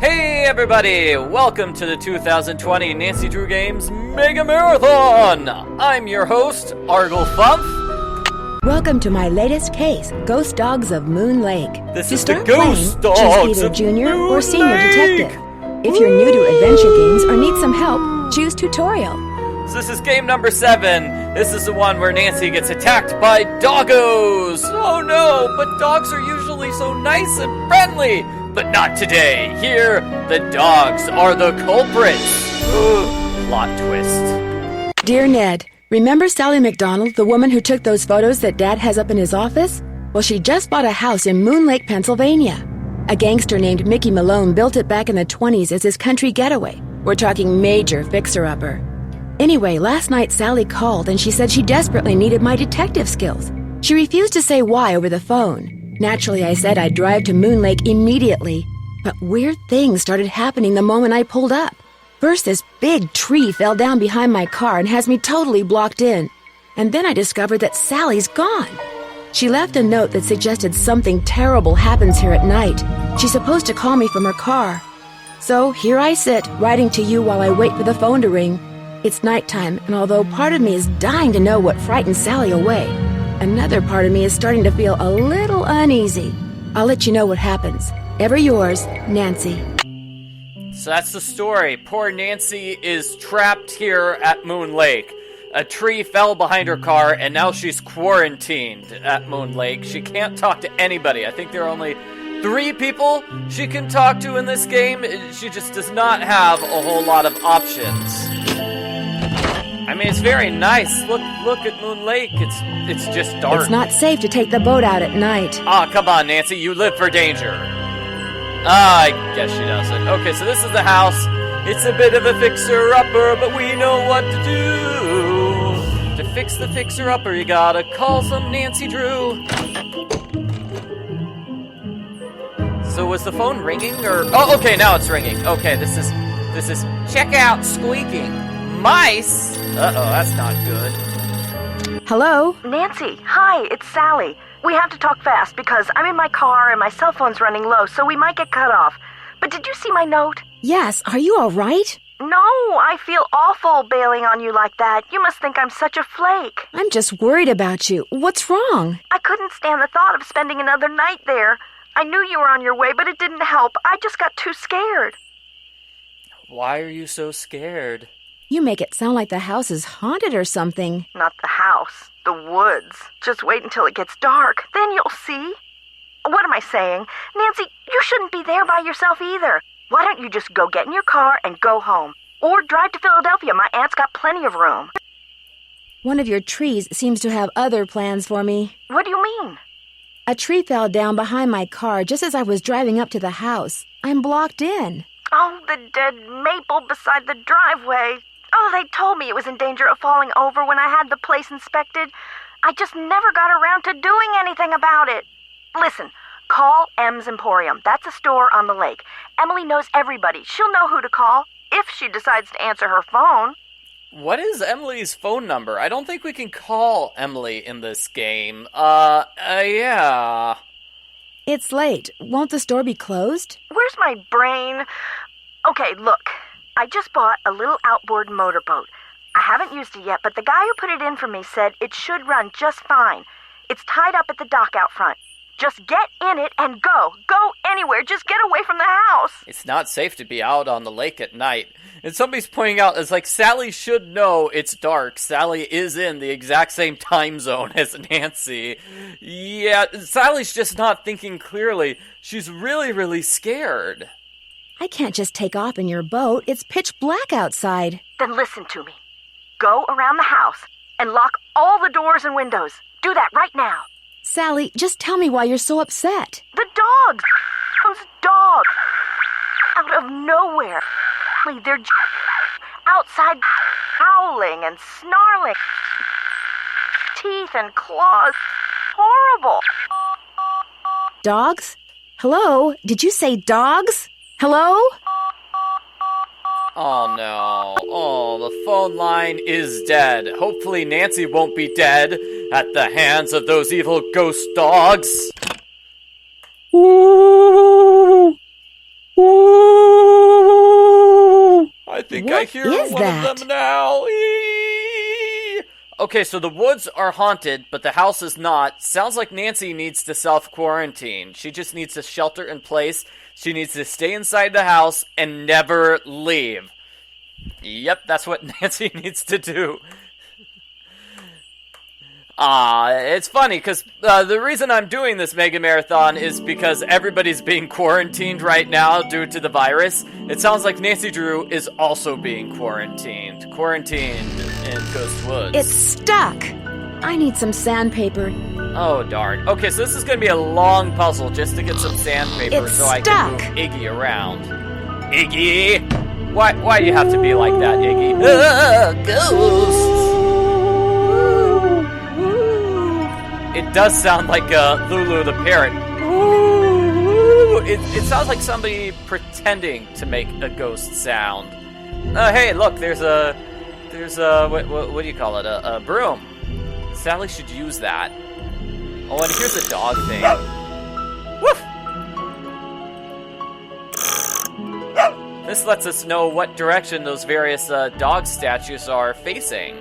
Hey everybody! Welcome to the 2020 Nancy Drew Games Mega Marathon! I'm your host, Argle Fumph. Welcome to my latest case, Ghost Dogs of Moon Lake. This to is start the Ghost playing, Dogs choose either of Junior Moon or Senior Lake. Detective. If you're new to adventure games or need some help, choose Tutorial. So this is game number 7. This is the one where Nancy gets attacked by doggos! Oh no, but dogs are usually so nice and friendly! But not today. Here, the dogs are the culprits. Plot twist. Dear Ned, remember Sally McDonald, the woman who took those photos that Dad has up in his office? Well, she just bought a house in Moon Lake, Pennsylvania. A gangster named Mickey Malone built it back in the 1920s as his country getaway. We're talking major fixer-upper. Anyway, last night Sally called and she said she desperately needed my detective skills. She refused to say why over the phone. Naturally, I said I'd drive to Moon Lake immediately. But weird things started happening the moment I pulled up. First, this big tree fell down behind my car and has me totally blocked in. And then I discovered that Sally's gone. She left a note that suggested something terrible happens here at night. She's supposed to call me from her car. So here I sit, writing to you while I wait for the phone to ring. It's nighttime, and although part of me is dying to know what frightened Sally away, another part of me is starting to feel a little uneasy. I'll let you know what happens. Ever yours, Nancy. So that's the story. Poor Nancy is trapped here at Moon Lake. A tree fell behind her car, and now she's quarantined at Moon Lake. She can't talk to anybody. I think there are only 3 people she can talk to in this game. She just does not have a whole lot of options. I mean, it's very nice. Look at Moon Lake. It's just dark. It's not safe to take the boat out at night. Ah, come on, Nancy. You live for danger. I guess she doesn't. Okay, so this is the house. It's a bit of a fixer-upper, but we know what to do. To fix the fixer-upper, you gotta call some Nancy Drew. So was the phone ringing, or... Oh, okay, now it's ringing. Okay, this is... Check out squeaking. Mice? Uh-oh, that's not good. Hello? Nancy, hi, it's Sally. We have to talk fast because I'm in my car and my cell phone's running low, so we might get cut off. But did you see my note? Yes, are you all right? No, I feel awful bailing on you like that. You must think I'm such a flake. I'm just worried about you. What's wrong? I couldn't stand the thought of spending another night there. I knew you were on your way, but it didn't help. I just got too scared. Why are you so scared? You make it sound like the house is haunted or something. Not the house, the woods. Just wait until it gets dark. Then you'll see. What am I saying? Nancy, you shouldn't be there by yourself either. Why don't you just go get in your car and go home? Or drive to Philadelphia. My aunt's got plenty of room. One of your trees seems to have other plans for me. What do you mean? A tree fell down behind my car just as I was driving up to the house. I'm blocked in. Oh, the dead maple beside the driveway. Oh, they told me it was in danger of falling over when I had the place inspected. I just never got around to doing anything about it. Listen, call M's Emporium. That's a store on the lake. Emily knows everybody. She'll know who to call if she decides to answer her phone. What is Emily's phone number? I don't think we can call Emily in this game. Yeah. It's late. Won't the store be closed? Where's my brain? Okay, look. I just bought a little outboard motorboat. I haven't used it yet, but the guy who put it in for me said it should run just fine. It's tied up at the dock out front. Just get in it and go. Go anywhere. Just get away from the house. It's not safe to be out on the lake at night. And somebody's pointing out, it's like Sally should know it's dark. Sally is in the exact same time zone as Nancy. Yeah, Sally's just not thinking clearly. She's really, really scared. I can't just take off in your boat. It's pitch black outside. Then listen to me. Go around the house and lock all the doors and windows. Do that right now. Sally, just tell me why you're so upset. The dogs! Those dogs! Out of nowhere. They're outside howling and snarling. Teeth and claws. Horrible. Dogs? Hello? Did you say dogs? Hello? Oh no. Oh, the phone line is dead. Hopefully Nancy won't be dead at the hands of those evil ghost dogs. Ooh. Ooh. think What I hear is one that? of them now. Okay, so the woods are haunted, but the house is not. Sounds like Nancy needs to self-quarantine. She just needs a shelter in place. She needs to stay inside the house and never leave. Yep, that's what Nancy needs to do. It's funny, because the reason I'm doing this Mega Marathon is because everybody's being quarantined right now due to the virus. It sounds like Nancy Drew is also being quarantined. Quarantined in Ghost Woods. It's stuck. I need some sandpaper. Oh, darn. Okay, so this is going to be a long puzzle just to get some sandpaper It's so I stuck. can move Iggy around. Iggy! Why do you have to be like that, Iggy? Ghosts! It does sound like Lulu the parrot. It sounds like somebody pretending to make a ghost sound. Hey, look, there's a what do you call it? A broom. Sally should use that. Oh, and here's a dog thing. Woof! This lets us know what direction those various dog statues are facing.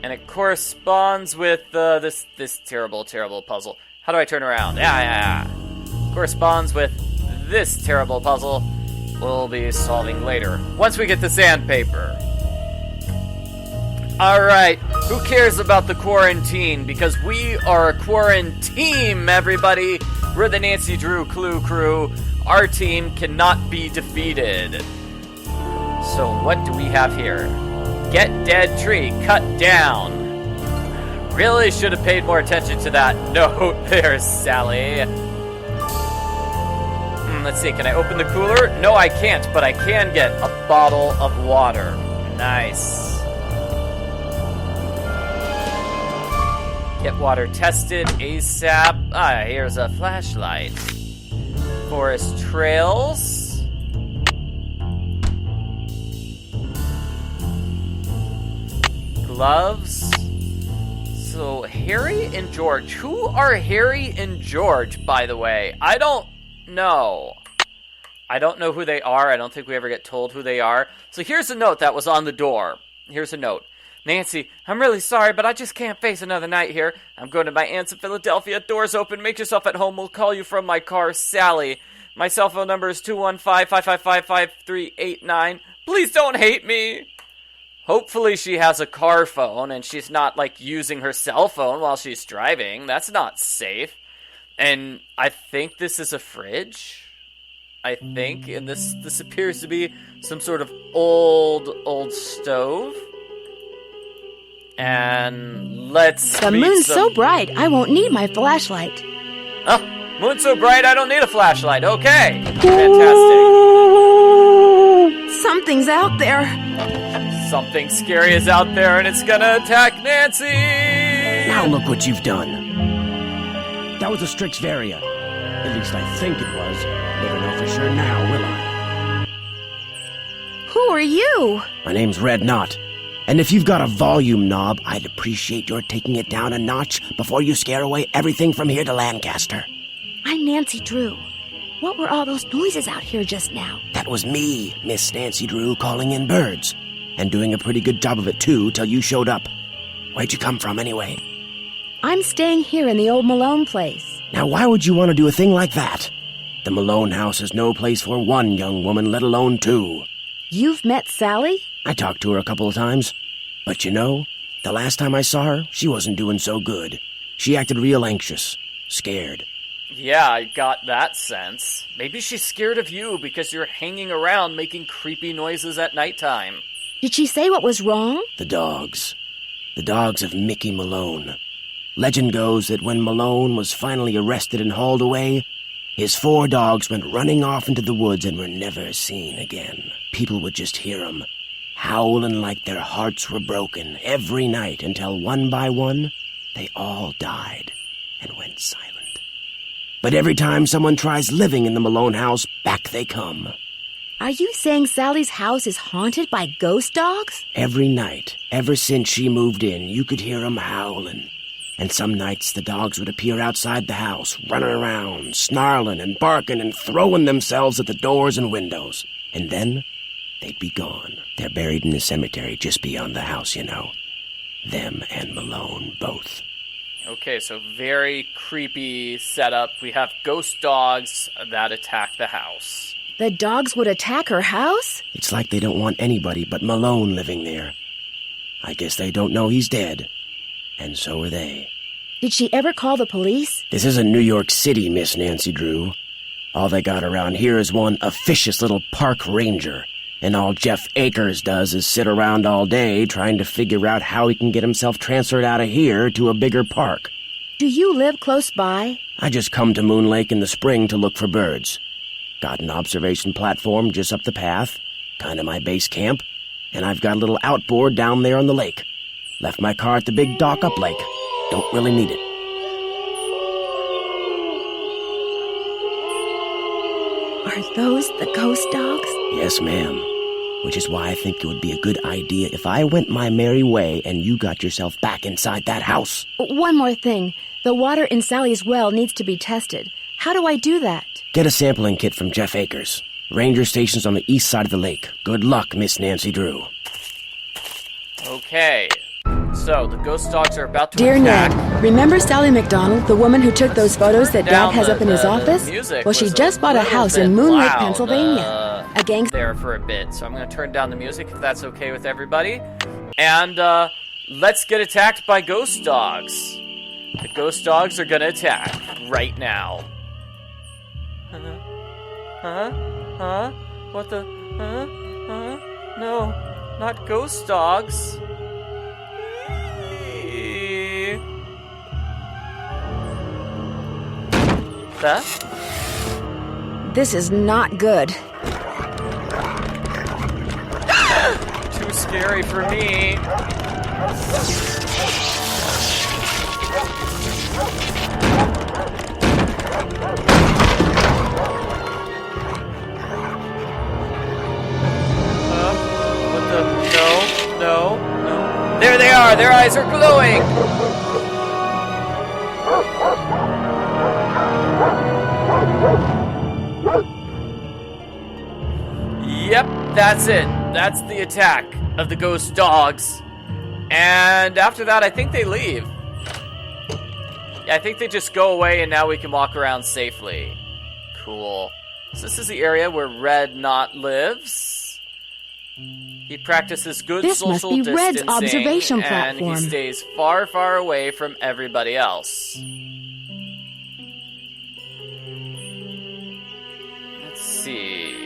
And it corresponds with this terrible, terrible puzzle. How do I turn around? Yeah. Corresponds with this terrible puzzle we'll be solving later, once we get the sandpaper. Alright, who cares about the quarantine? Because we are a quarantine, everybody! We're the Nancy Drew Clue Crew. Our team cannot be defeated. So what do we have here? Get dead tree, cut down. Really should have paid more attention to that note there, Sally. Let's see, can I open the cooler? No, I can't, but I can get a bottle of water. Nice. Get water tested ASAP. Here's a flashlight. Forest trails. Gloves. So, Harry and George. Who are Harry and George, by the way? I don't know. I don't know who they are. I don't think we ever get told who they are. So here's a note that was on the door. Here's a note. Nancy, I'm really sorry, but I just can't face another night here. I'm going to my aunt's in Philadelphia. Doors open. Make yourself at home. We'll call you from my car, Sally. My cell phone number is 215-555-5389. Please don't hate me. Hopefully she has a car phone and she's not, like, using her cell phone while she's driving. That's not safe. And I think this is a fridge. I think. And this appears to be some sort of old stove. And let's The moon's so bright, I won't need my flashlight. Oh, moon's so bright, I don't need a flashlight. Okay. Fantastic. Something's out there. Something scary is out there, and it's gonna attack Nancy! Now look what you've done. That was a Strixvaria. At least I think it was. Never know for sure now, will I? Who are you? My name's Red Knot. And if you've got a volume knob, I'd appreciate your taking it down a notch before you scare away everything from here to Lancaster. I'm Nancy Drew. What were all those noises out here just now? That was me, Miss Nancy Drew, calling in birds. And doing a pretty good job of it, too, till you showed up. Where'd you come from, anyway? I'm staying here in the old Malone place. Now, why would you want to do a thing like that? The Malone house is no place for one young woman, let alone two. You've met Sally? I talked to her a couple of times. But you know, the last time I saw her, she wasn't doing so good. She acted real anxious, scared. Yeah, I got that sense. Maybe she's scared of you because you're hanging around making creepy noises at nighttime. Did she say what was wrong? The dogs. The dogs of Mickey Malone. Legend goes that when Malone was finally arrested and hauled away, his 4 dogs went running off into the woods and were never seen again. People would just hear them, howling like their hearts were broken every night until one by one, they all died and went silent. But every time someone tries living in the Malone house, back they come. Are you saying Sally's house is haunted by ghost dogs? Every night, ever since she moved in, you could hear them howling. And some nights the dogs would appear outside the house, running around, snarling and barking and throwing themselves at the doors and windows. And then they'd be gone. They're buried in the cemetery just beyond the house, you know. Them and Malone, both. Okay, so very creepy setup. We have ghost dogs that attack the house. The dogs would attack her house? It's like they don't want anybody but Malone living there. I guess they don't know he's dead. And so are they. Did she ever call the police? This isn't New York City, Miss Nancy Drew. All they got around here is one officious little park ranger. And all Jeff Akers does is sit around all day trying to figure out how he can get himself transferred out of here to a bigger park. Do you live close by? I just come to Moon Lake in the spring to look for birds. Got an observation platform just up the path, kind of my base camp, and I've got a little outboard down there on the lake. Left my car at the big dock up lake. Don't really need it. Are those the ghost dogs? Yes, ma'am. Which is why I think it would be a good idea if I went my merry way and you got yourself back inside that house. One more thing. The water in Sally's well needs to be tested. How do I do that? Get a sampling kit from Jeff Akers. Ranger station's on the east side of the lake. Good luck, Miss Nancy Drew. Okay, so the ghost dogs are about to Dear attack. Ned, remember Sally McDonald, the woman who took those photos that Dad has up in his office? Well, she just bought a house in Moon Lake, Pennsylvania. A gangster there for a bit, so I'm going to turn down the music if that's okay with everybody. And let's get attacked by ghost dogs. The ghost dogs are going to attack right now. Huh? What the? No, not ghost dogs. That? This is not good. Too scary for me. What the? No. There they are. Their eyes are glowing. Yep, that's it. That's the attack of the ghost dogs. And after that, I think they leave. Yeah, I think they just go away and now we can walk around safely. Cool. So this is the area where Red Knot lives. He practices good social distancing. This must be Red's observation platform. And he stays far, far away from everybody else. Let's see.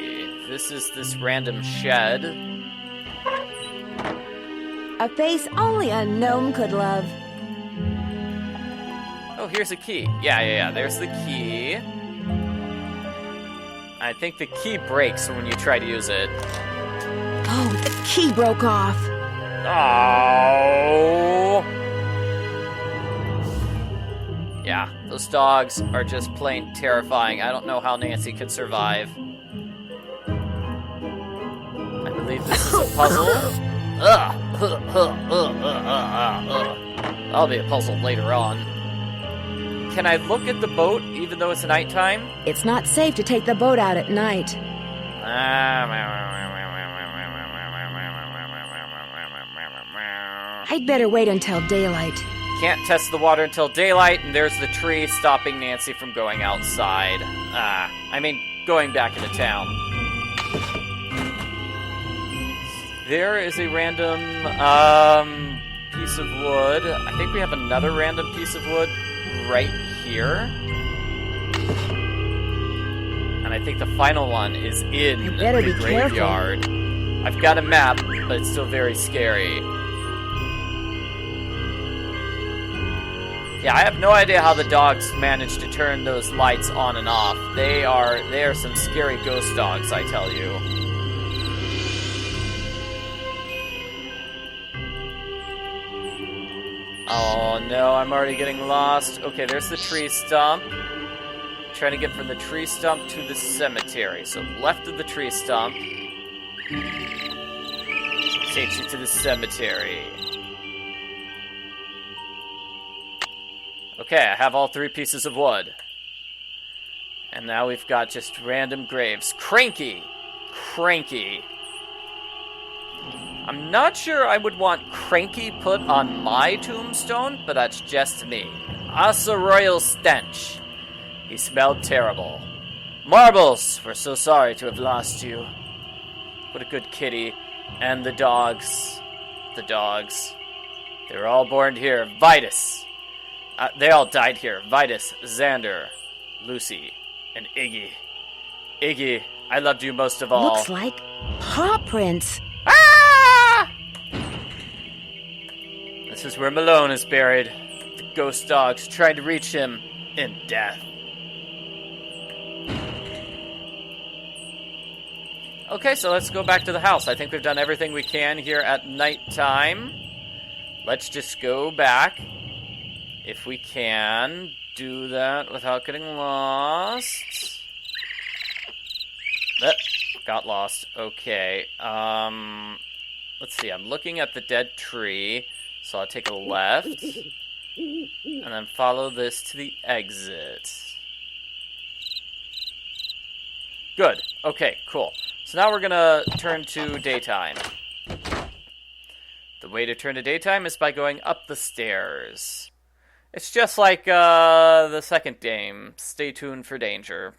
This is this random shed. A face only a gnome could love. Oh, here's a key. Yeah. There's the key. I think the key breaks when you try to use it. Oh, the key broke off. Oh. Yeah, those dogs are just plain terrifying. I don't know how Nancy could survive. I believe this is a puzzle. That'll be a puzzle later on. Can I look at the boat even though it's nighttime? It's not safe to take the boat out at night. I'd better wait until daylight. Can't test the water until daylight, and there's the tree stopping Nancy from going outside. Going back into town. There is a random piece of wood. I think we have another random piece of wood right here. And I think the final one is in You better the be graveyard. careful. I've got a map, but it's still very scary. Yeah, I have no idea how the dogs managed to turn those lights on and off. They are some scary ghost dogs, I tell you. Oh no, I'm already getting lost. Okay, there's the tree stump. Trying to get from the tree stump to the cemetery. So left of the tree stump takes you to the cemetery. Okay, I have all 3 pieces of wood. And now we've got just random graves. Cranky! I'm not sure I would want Cranky put on my tombstone, but that's just me. Asa Royal Stench. He smelled terrible. Marbles, we're so sorry to have lost you. What a good kitty. And the dogs. The dogs. They were all born here. Vitus. They all died here. Vitus, Xander, Lucy, and Iggy. Iggy, I loved you most of all. Looks like paw prints. Ah! This is where Malone is buried. The ghost dogs tried to reach him in death. Okay, so let's go back to the house. I think we've done everything we can here at nighttime. Let's just go back. If we can do that without getting lost. Got lost. Okay. Let's see. I'm looking at the dead tree. So I'll take a left. And then follow this to the exit. Good. Okay, cool. So now we're going to turn to daytime. The way to turn to daytime is by going up the stairs. It's just like the second game. Stay tuned for danger.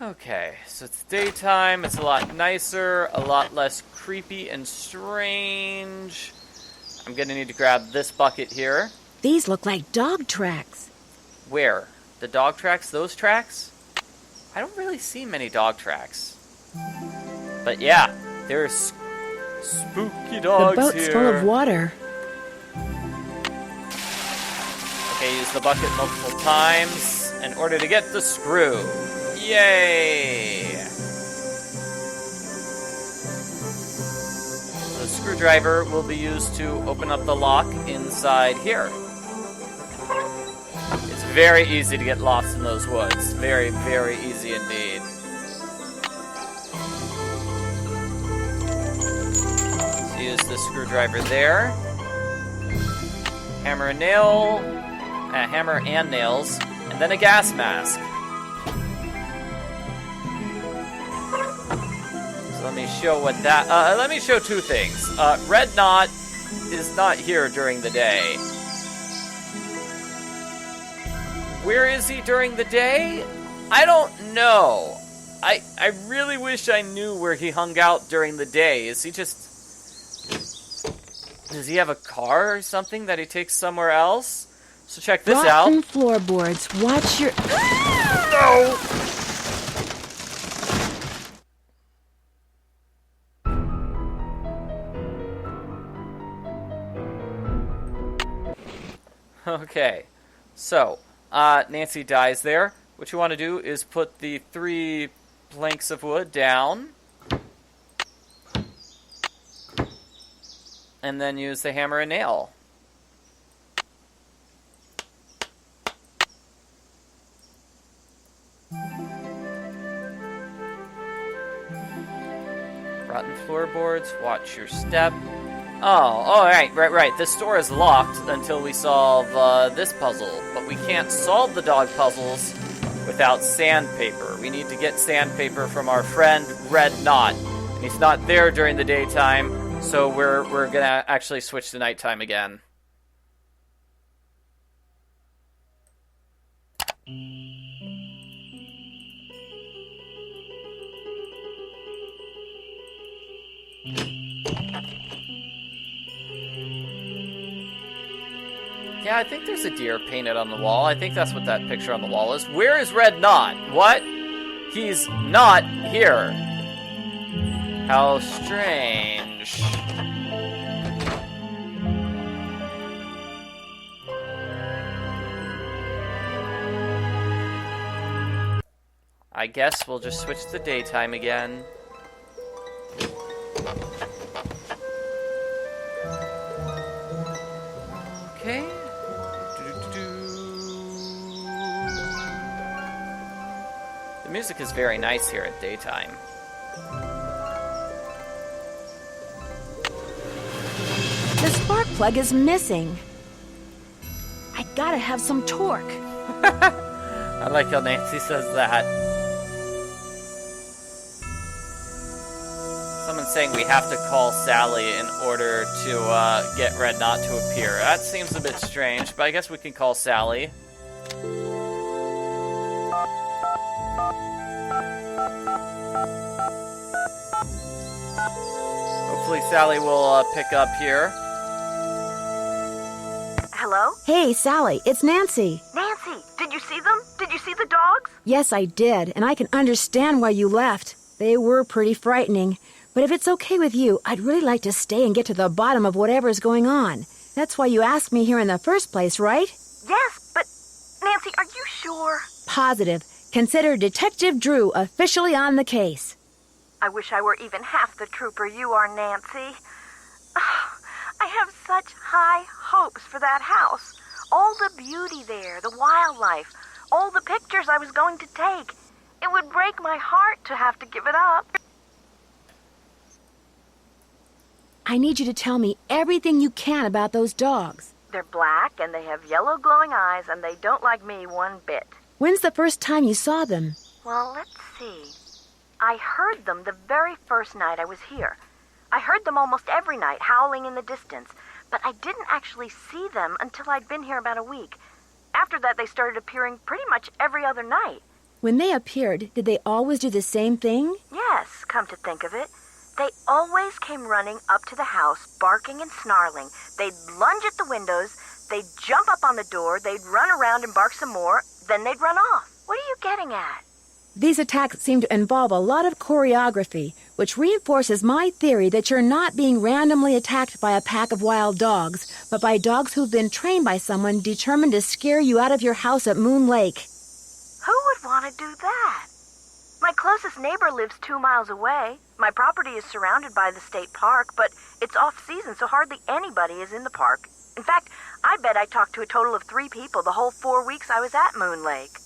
Okay, so it's daytime. It's a lot nicer, a lot less creepy and strange. I'm going to need to grab this bucket here. These look like dog tracks. Where? The dog tracks? Those tracks? I don't really see many dog tracks. But yeah, there's spooky dogs here. The boat's full of water. Okay, use the bucket multiple times in order to get the screw. Yay! The screwdriver will be used to open up the lock inside here. It's very easy to get lost in those woods. Very, very easy indeed. So use the screwdriver there. Hammer and nails, and then a gas mask. So let me show what that. Let me show two things. Red Knot is not here during the day. Where is he during the day? I don't know. I really wish I knew where he hung out during the day. Is he just... Does he have a car or something that he takes somewhere else? So check this out. Rotten floorboards. Watch your... No! Okay, so... Nancy dies there. What you want to do is put the 3 planks of wood down. And then use the hammer and nail. Rotten floorboards, watch your step. Oh, right. This door is locked until we solve this puzzle. But we can't solve the dog puzzles without sandpaper. We need to get sandpaper from our friend Red Knot. And he's not there during the daytime, so we're gonna actually switch to nighttime again. Yeah, I think there's a deer painted on the wall. I think that's what that picture on the wall is. Where is Red Knot? What? He's not here. How strange. I guess we'll just switch to daytime again. Okay. The music is very nice here at daytime. The spark plug is missing. I gotta have some torque. I like how Nancy says that. someone saying we have to call Sally in order to get Red not to appear. That seems a bit strange, but I guess we can call Sally. Hopefully Sally will pick up here. Hello? Hey, Sally, it's Nancy. Nancy, did you see them? Did you see the dogs? Yes, I did, and I can understand why you left. They were pretty frightening. But if it's okay with you, I'd really like to stay and get to the bottom of whatever's going on. That's why you asked me here in the first place, right? Yes, but Nancy, are you sure? Positive. Consider Detective Drew officially on the case. I wish I were even half the trooper you are, Nancy. I have such high hopes for that house. All the beauty there, the wildlife, all the pictures I was going to take. It would break my heart to have to give it up. I need you to tell me everything you can about those dogs. They're black, and they have yellow glowing eyes, and they don't like me one bit. When's the first time you saw them? Well, let's see. I heard them the very first night I was here. I heard them almost every night, howling in the distance, but I didn't actually see them until I'd been here about a week. After that, they started appearing pretty much every other night. When they appeared, did they always do the same thing? Yes, come to think of it. They always came running up to the house, barking and snarling. They'd lunge at the windows, they'd jump up on the door, they'd run around and bark some more, then they'd run off. What are you getting at? These attacks seem to involve a lot of choreography, which reinforces my theory that you're not being randomly attacked by a pack of wild dogs, but by dogs who've been trained by someone determined to scare you out of your house at Moon Lake. Who would want to do that? My closest neighbor lives 2 miles away. My property is surrounded by the state park, but it's off-season, so hardly anybody is in the park. In fact, I bet I talked to a total of 3 people the whole 4 weeks I was at Moon Lake.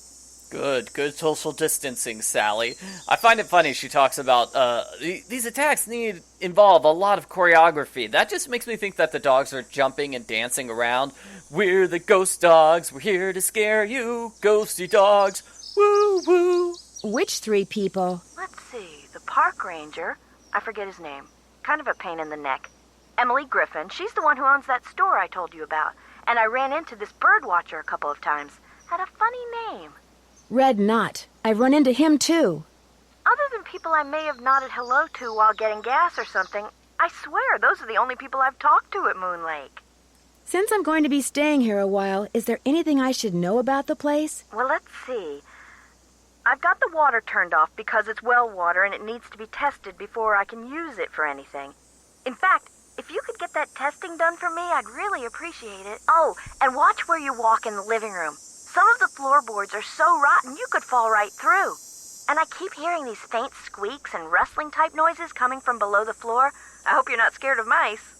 Good social distancing, Sally. I find it funny she talks about, these attacks involve a lot of choreography. That just makes me think that the dogs are jumping and dancing around. We're the ghost dogs, we're here to scare you, ghosty dogs, woo woo. Which 3 people? Let's see, the park ranger, I forget his name, kind of a pain in the neck. Emily Griffin, she's the one who owns that store I told you about. And I ran into this bird watcher a couple of times. Had a funny name. Red Knot. I've run into him, too. Other than people I may have nodded hello to while getting gas or something, I swear those are the only people I've talked to at Moon Lake. Since I'm going to be staying here a while, is there anything I should know about the place? Well, let's see. I've got the water turned off because it's well water and it needs to be tested before I can use it for anything. In fact, if you could get that testing done for me, I'd really appreciate it. Oh, and watch where you walk in the living room. Some of the floorboards are so rotten you could fall right through. And I keep hearing these faint squeaks and rustling type noises coming from below the floor. I hope you're not scared of mice.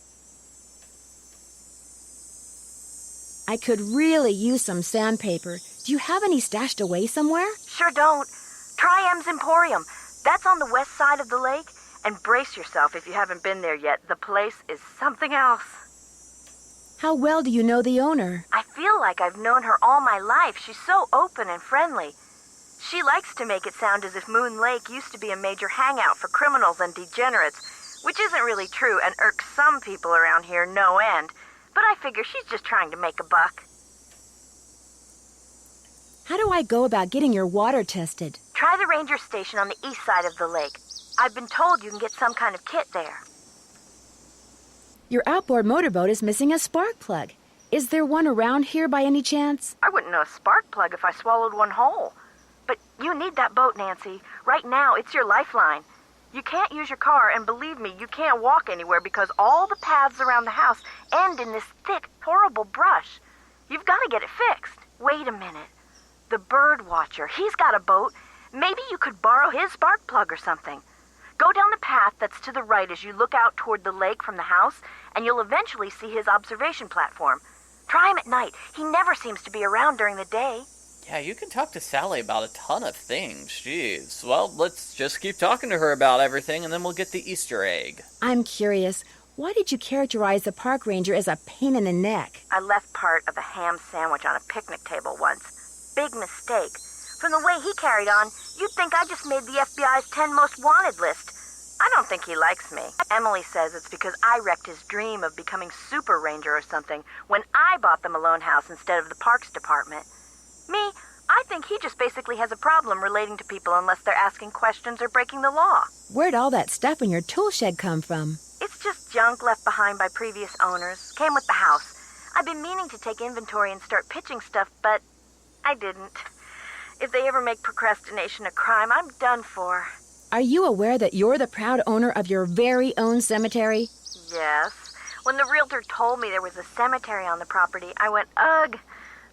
I could really use some sandpaper. Do you have any stashed away somewhere? Sure don't. Try M's Emporium. That's on the west side of the lake. And brace yourself if you haven't been there yet. The place is something else. How well do you know the owner? I feel like I've known her all my life. She's so open and friendly. She likes to make it sound as if Moon Lake used to be a major hangout for criminals and degenerates, which isn't really true and irks some people around here no end. But I figure she's just trying to make a buck. How do I go about getting your water tested? Try the ranger station on the east side of the lake. I've been told you can get some kind of kit there. Your outboard motorboat is missing a spark plug. Is there one around here by any chance? I wouldn't know a spark plug if I swallowed one whole. But you need that boat, Nancy. Right now, it's your lifeline. You can't use your car, and believe me, you can't walk anywhere because all the paths around the house end in this thick, horrible brush. You've got to get it fixed. Wait a minute. The bird watcher, he's got a boat. Maybe you could borrow his spark plug or something. Go down the path that's to the right as you look out toward the lake from the house, and you'll eventually see his observation platform. Try him at night. He never seems to be around during the day. Yeah, you can talk to Sally about a ton of things. Jeez. Well, let's just keep talking to her about everything, and then we'll get the Easter egg. I'm curious. Why did you characterize the park ranger as a pain in the neck? I left part of a ham sandwich on a picnic table once. Big mistake. From the way he carried on, you'd think I just made the FBI's 10 most wanted list. I don't think he likes me. Emily says it's because I wrecked his dream of becoming Super Ranger or something when I bought the Malone house instead of the Parks Department. Me, I think he just basically has a problem relating to people unless they're asking questions or breaking the law. Where'd all that stuff in your tool shed come from? It's just junk left behind by previous owners. Came with the house. I've been meaning to take inventory and start pitching stuff, but I didn't. If they ever make procrastination a crime, I'm done for. Are you aware that you're the proud owner of your very own cemetery? Yes. When the realtor told me there was a cemetery on the property, I went, ugh.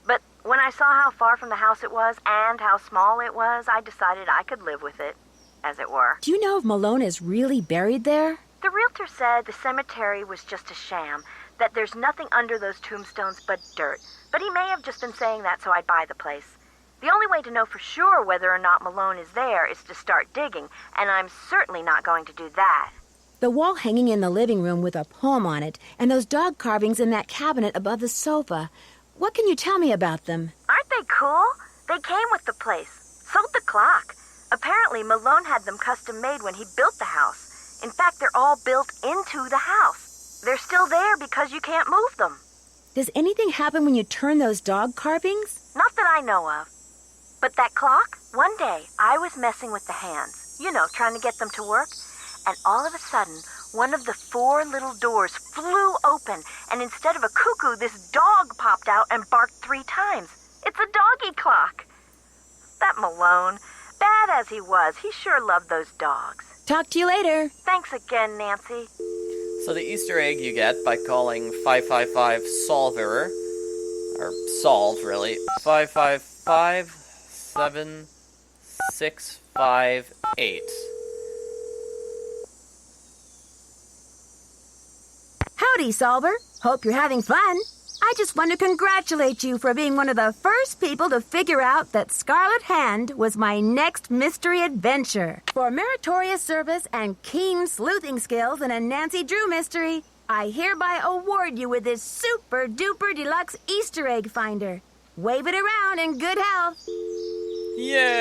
But when I saw how far from the house it was and how small it was, I decided I could live with it, as it were. Do you know if Malone is really buried there? The realtor said the cemetery was just a sham, that there's nothing under those tombstones but dirt. But he may have just been saying that so I'd buy the place. The only way to know for sure whether or not Malone is there is to start digging, and I'm certainly not going to do that. The wall hanging in the living room with a poem on it, and those dog carvings in that cabinet above the sofa. What can you tell me about them? Aren't they cool? They came with the place. Sold the clock. Apparently, Malone had them custom made when he built the house. In fact, they're all built into the house. They're still there because you can't move them. Does anything happen when you turn those dog carvings? Not that I know of. But that clock, one day, I was messing with the hands. You know, trying to get them to work. And all of a sudden, one of the 4 little doors flew open, and instead of a cuckoo, this dog popped out and barked 3 times. It's a doggy clock. That Malone, bad as he was, he sure loved those dogs. Talk to you later. Thanks again, Nancy. So the Easter egg you get by calling 555-SOLVER, or solve, really, 555-7658. Howdy, Solver. Hope you're having fun. I just want to congratulate you for being one of the first people to figure out that Scarlet Hand was my next mystery adventure. For meritorious service and keen sleuthing skills in a Nancy Drew mystery, I hereby award you with this super-duper deluxe Easter egg finder. Wave it around in good health. Yay!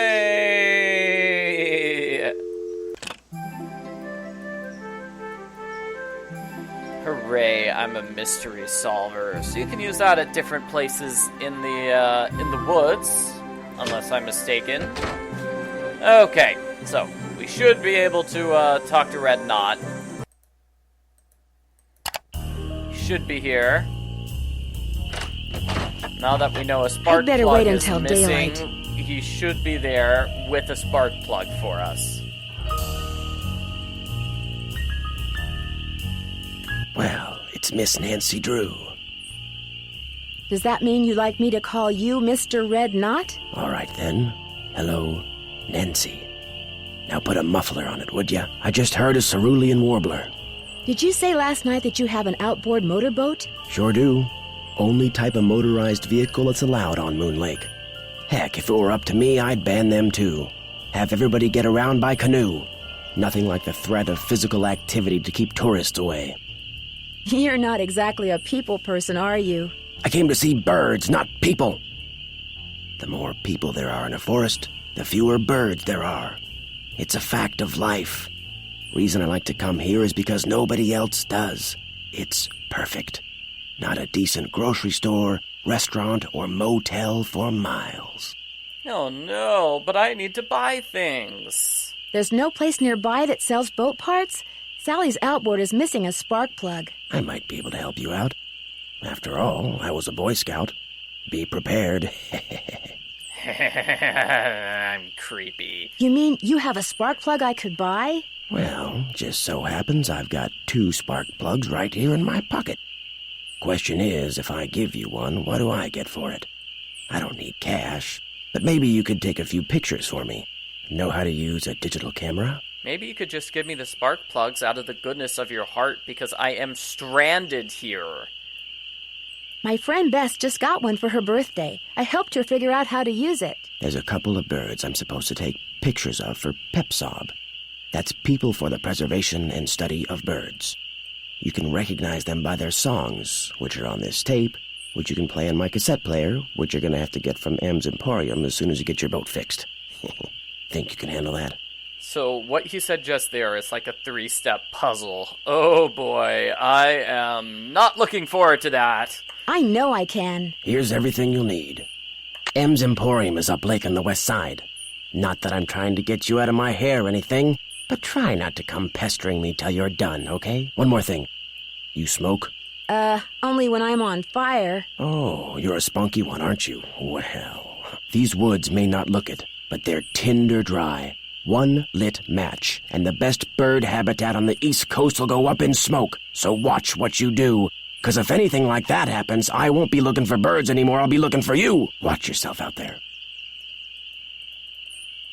Hooray, I'm a mystery solver. So you can use that at different places in the woods, unless I'm mistaken. Okay, so we should be able to talk to Red Knot. He should be here. Now that we know a spark better plug wait is until missing, daylight. he should be there with a spark plug for us. Well, it's Miss Nancy Drew. Does that mean you'd like me to call you Mr. Red Knot? All right, then. Hello, Nancy. Now put a muffler on it, would ya? I just heard a cerulean warbler. Did you say last night that you have an outboard motorboat? Sure do. Only type of motorized vehicle that's allowed on Moon Lake. Heck, if it were up to me, I'd ban them too. Have everybody get around by canoe. Nothing like the threat of physical activity to keep tourists away. You're not exactly a people person, are you? I came to see birds, not people. The more people there are in a forest, the fewer birds there are. It's a fact of life. Reason I like to come here is because nobody else does. It's perfect. Not a decent grocery store, restaurant, or motel for miles. Oh no, but I need to buy things. There's no place nearby that sells boat parts? Sally's outboard is missing a spark plug. I might be able to help you out. After all, I was a Boy Scout. Be prepared. I'm creepy. You mean you have a spark plug I could buy? Well, just so happens I've got 2 spark plugs right here in my pocket. Question is, if I give you one, what do I get for it? I don't need cash, but maybe you could take a few pictures for me. Know how to use a digital camera? Maybe you could just give me the spark plugs out of the goodness of your heart because I am stranded here. My friend Bess just got one for her birthday. I helped her figure out how to use it. There's a couple of birds I'm supposed to take pictures of for PEPSOB. That's People for the Preservation and Study of Birds. You can recognize them by their songs, which are on this tape, which you can play on my cassette player, which you're going to have to get from Emporium as soon as you get your boat fixed. Think you can handle that? So what he said just there is like a 3-step puzzle. Oh boy, I am not looking forward to that. I know I can. Here's everything you'll need. M's Emporium is up lake on the west side. Not that I'm trying to get you out of my hair or anything, but try not to come pestering me till you're done, okay? One more thing. You smoke? Only when I'm on fire. Oh, you're a spunky one, aren't you? Well, these woods may not look it, but they're tinder dry. One lit match, and the best bird habitat on the East Coast will go up in smoke. So watch what you do, because if anything like that happens, I won't be looking for birds anymore, I'll be looking for you. Watch yourself out there.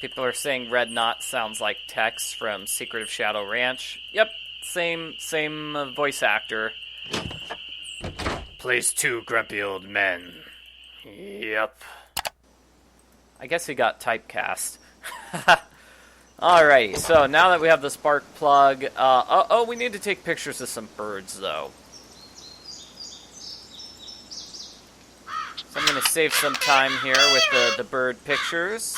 People are saying Red Knot sounds like Tex from Secret of Shadow Ranch. Yep, same voice actor. Plays 2 grumpy old men. Yep. I guess he got typecast. Alrighty, so now that we have the spark plug, we need to take pictures of some birds, though. So I'm going to save some time here with the bird pictures.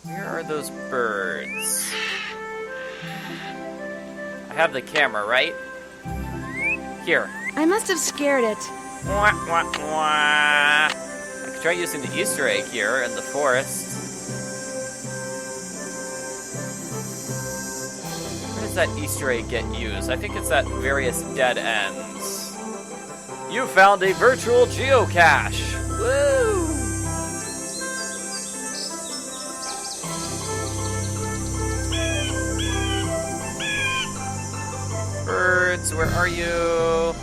Where are those birds? I have the camera, right? Here. I must have scared it. Wah, wah, wah. I could try using the Easter egg here in the forest. Where does that Easter egg get used? I think it's at various dead ends. You found a virtual geocache! Woo! Birds, where are you?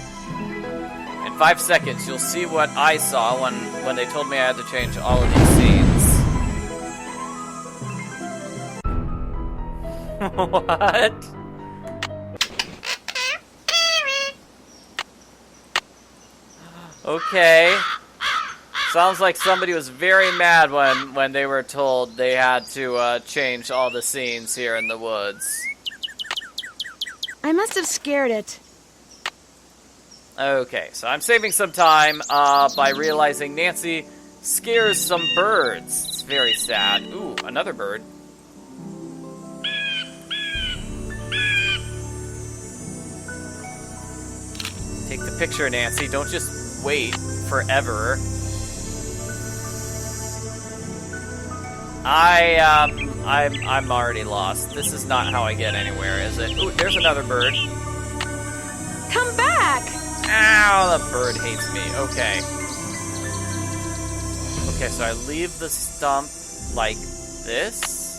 In 5 seconds, you'll see what I saw when they told me I had to change all of these scenes. What? Okay. Sounds like somebody was very mad when they were told they had to change all the scenes here in the woods. I must have scared it. Okay, so I'm saving some time by realizing Nancy scares some birds. It's very sad. Ooh, another bird. Take the picture, Nancy. Don't just wait forever. I'm already lost. This is not how I get anywhere, is it? Ooh, there's another bird. Come back! Ow, the bird hates me. Okay. Okay, so I leave the stump like this.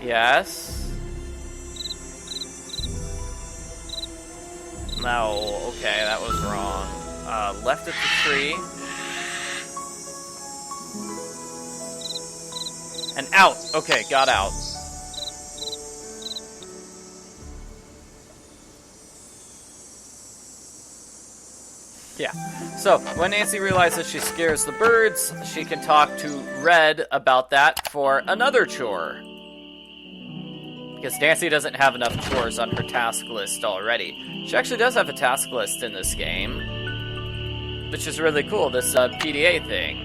Yes. No, okay, that was wrong. Left at the tree. And out. Okay, got out. Yeah. So, when Nancy realizes she scares the birds, she can talk to Red about that for another chore. Because Nancy doesn't have enough chores on her task list already. She actually does have a task list in this game, which is really cool, this PDA thing.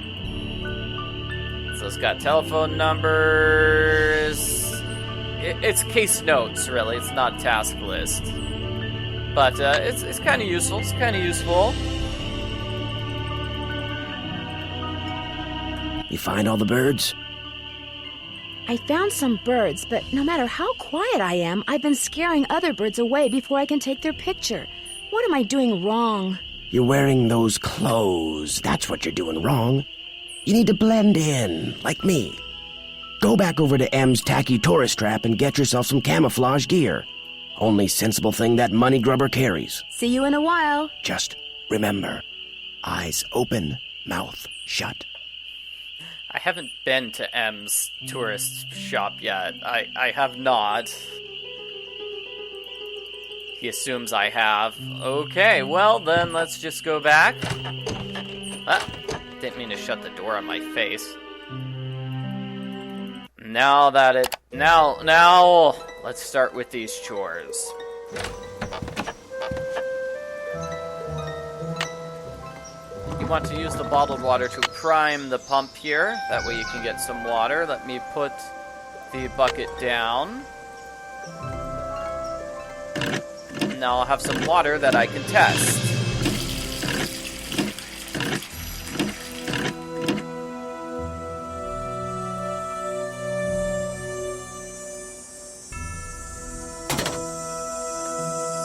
So it's got telephone numbers. It's case notes, really. It's not a task list. But it's kind of useful. It's kind of useful. You find all the birds? I found some birds, but no matter how quiet I am, I've been scaring other birds away before I can take their picture. What am I doing wrong? You're wearing those clothes. That's what you're doing wrong. You need to blend in, like me. Go back over to M's tacky tourist trap and get yourself some camouflage gear. Only sensible thing that money grubber carries. See you in a while. Just remember, eyes open, mouth shut. I haven't been to M's tourist shop yet. I have not. He assumes I have. Okay, well then let's just go back. Didn't mean to shut the door on my face. Now, let's start with these chores. You want to use the bottled water to prime the pump here. That way you can get some water. Let me put the bucket down. Now I'll have some water that I can test.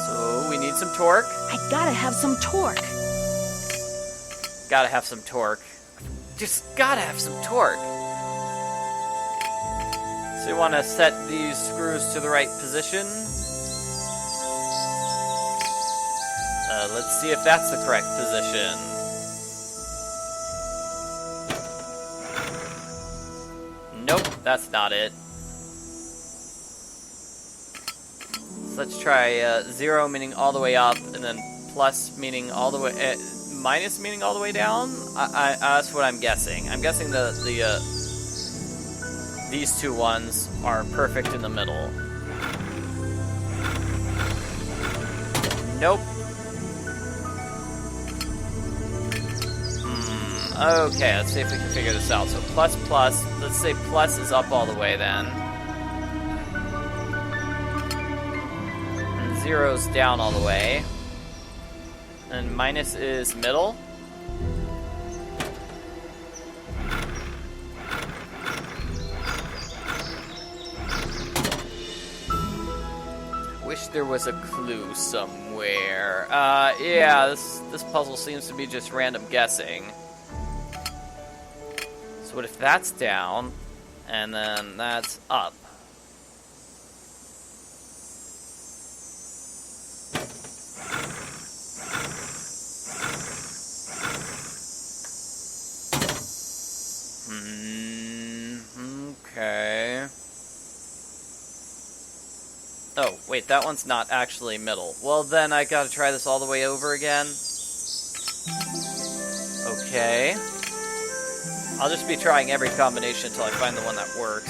So we need some torque. I gotta have some torque. Gotta have some torque. Just gotta have some torque. So you want to set these screws to the right position. Let's see if that's the correct position. Nope, that's not it. So let's try 0 meaning all the way up, and then plus meaning all the way... minus meaning all the way down? That's what I'm guessing. I'm guessing these two ones are perfect in the middle. Nope. Okay, let's see if we can figure this out. So plus, let's say plus is up all the way then. And 0's down all the way. And minus is middle. Wish there was a clue somewhere. Yeah, this puzzle seems to be just random guessing. So what if that's down, and then that's up? Okay. Oh, wait, that one's not actually middle. Well, then I gotta try this all the way over again. Okay. I'll just be trying every combination until I find the one that works.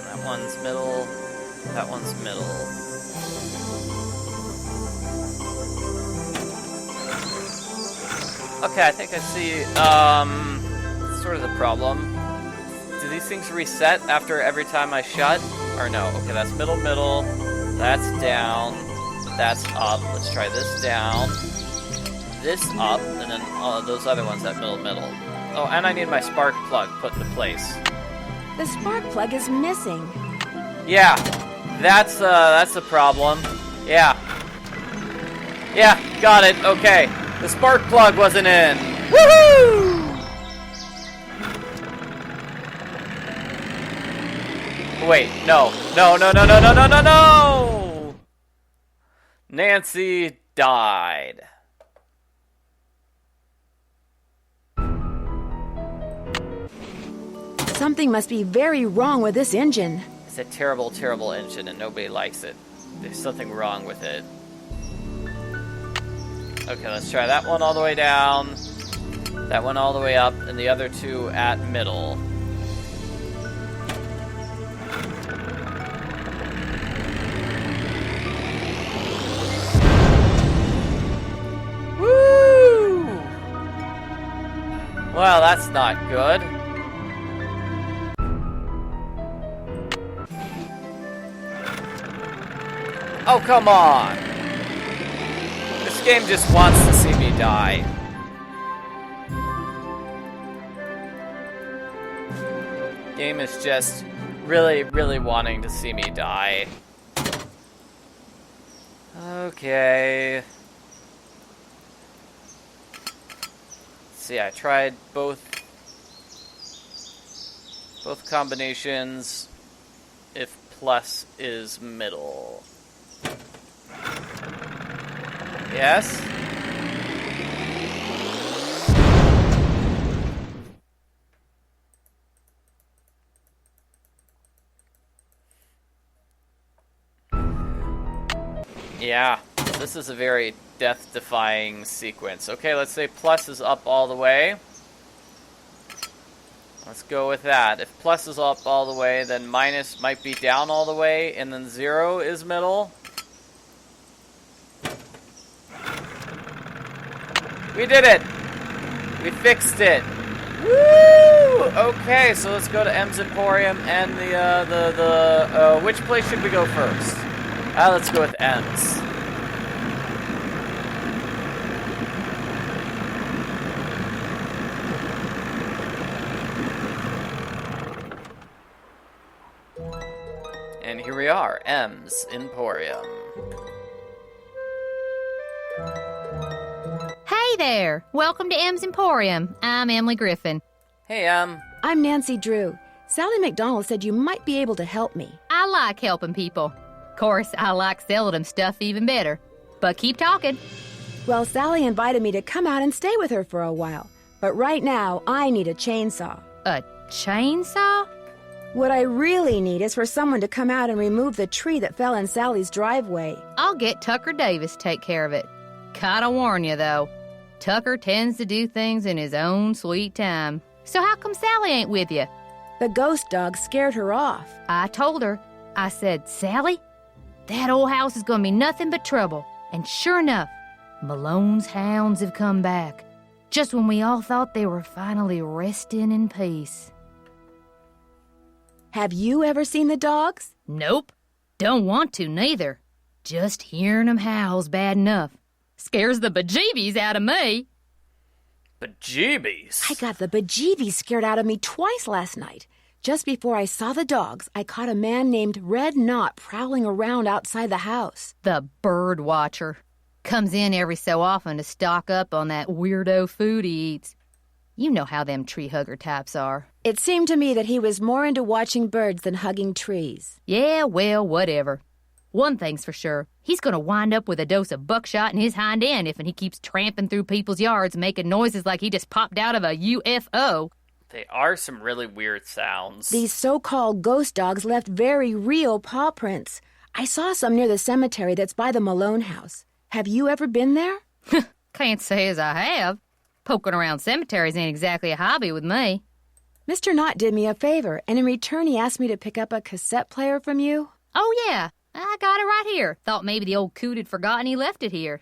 That one's middle. That one's middle. Okay, I think I see, sort of the problem. Do these things reset after every time I shut? Or no? Okay, that's middle, that's down, that's up. Let's try this down, this up, and then those other ones at middle. Oh, and I need my spark plug put into place. The spark plug is missing. Yeah, that's the problem. Yeah, got it, okay. The spark plug wasn't in. Woohoo! Wait, no. Nancy died. Something must be very wrong with this engine. It's a terrible, terrible engine and nobody likes it. There's something wrong with it. Okay, let's try that one all the way down, that one all the way up, and the other two at middle. Woo! Well, that's not good. Oh, come on! This game just wants to see me die. Game is just really, really wanting to see me die. Okay. See, I tried both combinations if plus is middle. Yes? Yeah, this is a very death-defying sequence. Okay, let's say plus is up all the way. Let's go with that. If plus is up all the way, then minus might be down all the way, and then 0 is middle. We did it! We fixed it! Woo! Okay, so let's go to M's Emporium and which place should we go first? Let's go with M's. And here we are, M's Emporium. Hey there! Welcome to M's Emporium. I'm Emily Griffin. Hey, I'm Nancy Drew. Sally McDonald said you might be able to help me. I like helping people. Of course, I like selling them stuff even better. But keep talking. Well, Sally invited me to come out and stay with her for a while. But right now, I need a chainsaw. A chainsaw? What I really need is for someone to come out and remove the tree that fell in Sally's driveway. I'll get Tucker Davis to take care of it. Gotta warn you, though. Tucker tends to do things in his own sweet time. So how come Sally ain't with you? The ghost dog scared her off. I told her. I said, Sally, that old house is gonna be nothing but trouble. And sure enough, Malone's hounds have come back. Just when we all thought they were finally resting in peace. Have you ever seen the dogs? Nope. Don't want to, neither. Just hearing them howl's bad enough. Scares the bejeebies out of me. Bejeebies? I got the bejeebies scared out of me twice last night. Just before I saw the dogs, I caught a man named Red Knot prowling around outside the house. The bird watcher. Comes in every so often to stock up on that weirdo food he eats. You know how them tree hugger types are. It seemed to me that he was more into watching birds than hugging trees. Yeah, well, whatever. One thing's for sure. He's gonna wind up with a dose of buckshot in his hind end if he keeps tramping through people's yards making noises like he just popped out of a UFO. They are some really weird sounds. These so-called ghost dogs left very real paw prints. I saw some near the cemetery that's by the Malone house. Have you ever been there? Can't say as I have. Poking around cemeteries ain't exactly a hobby with me. Mr. Knott did me a favor, and in return he asked me to pick up a cassette player from you. Oh, yeah. I got it right here. Thought maybe the old coot had forgotten he left it here.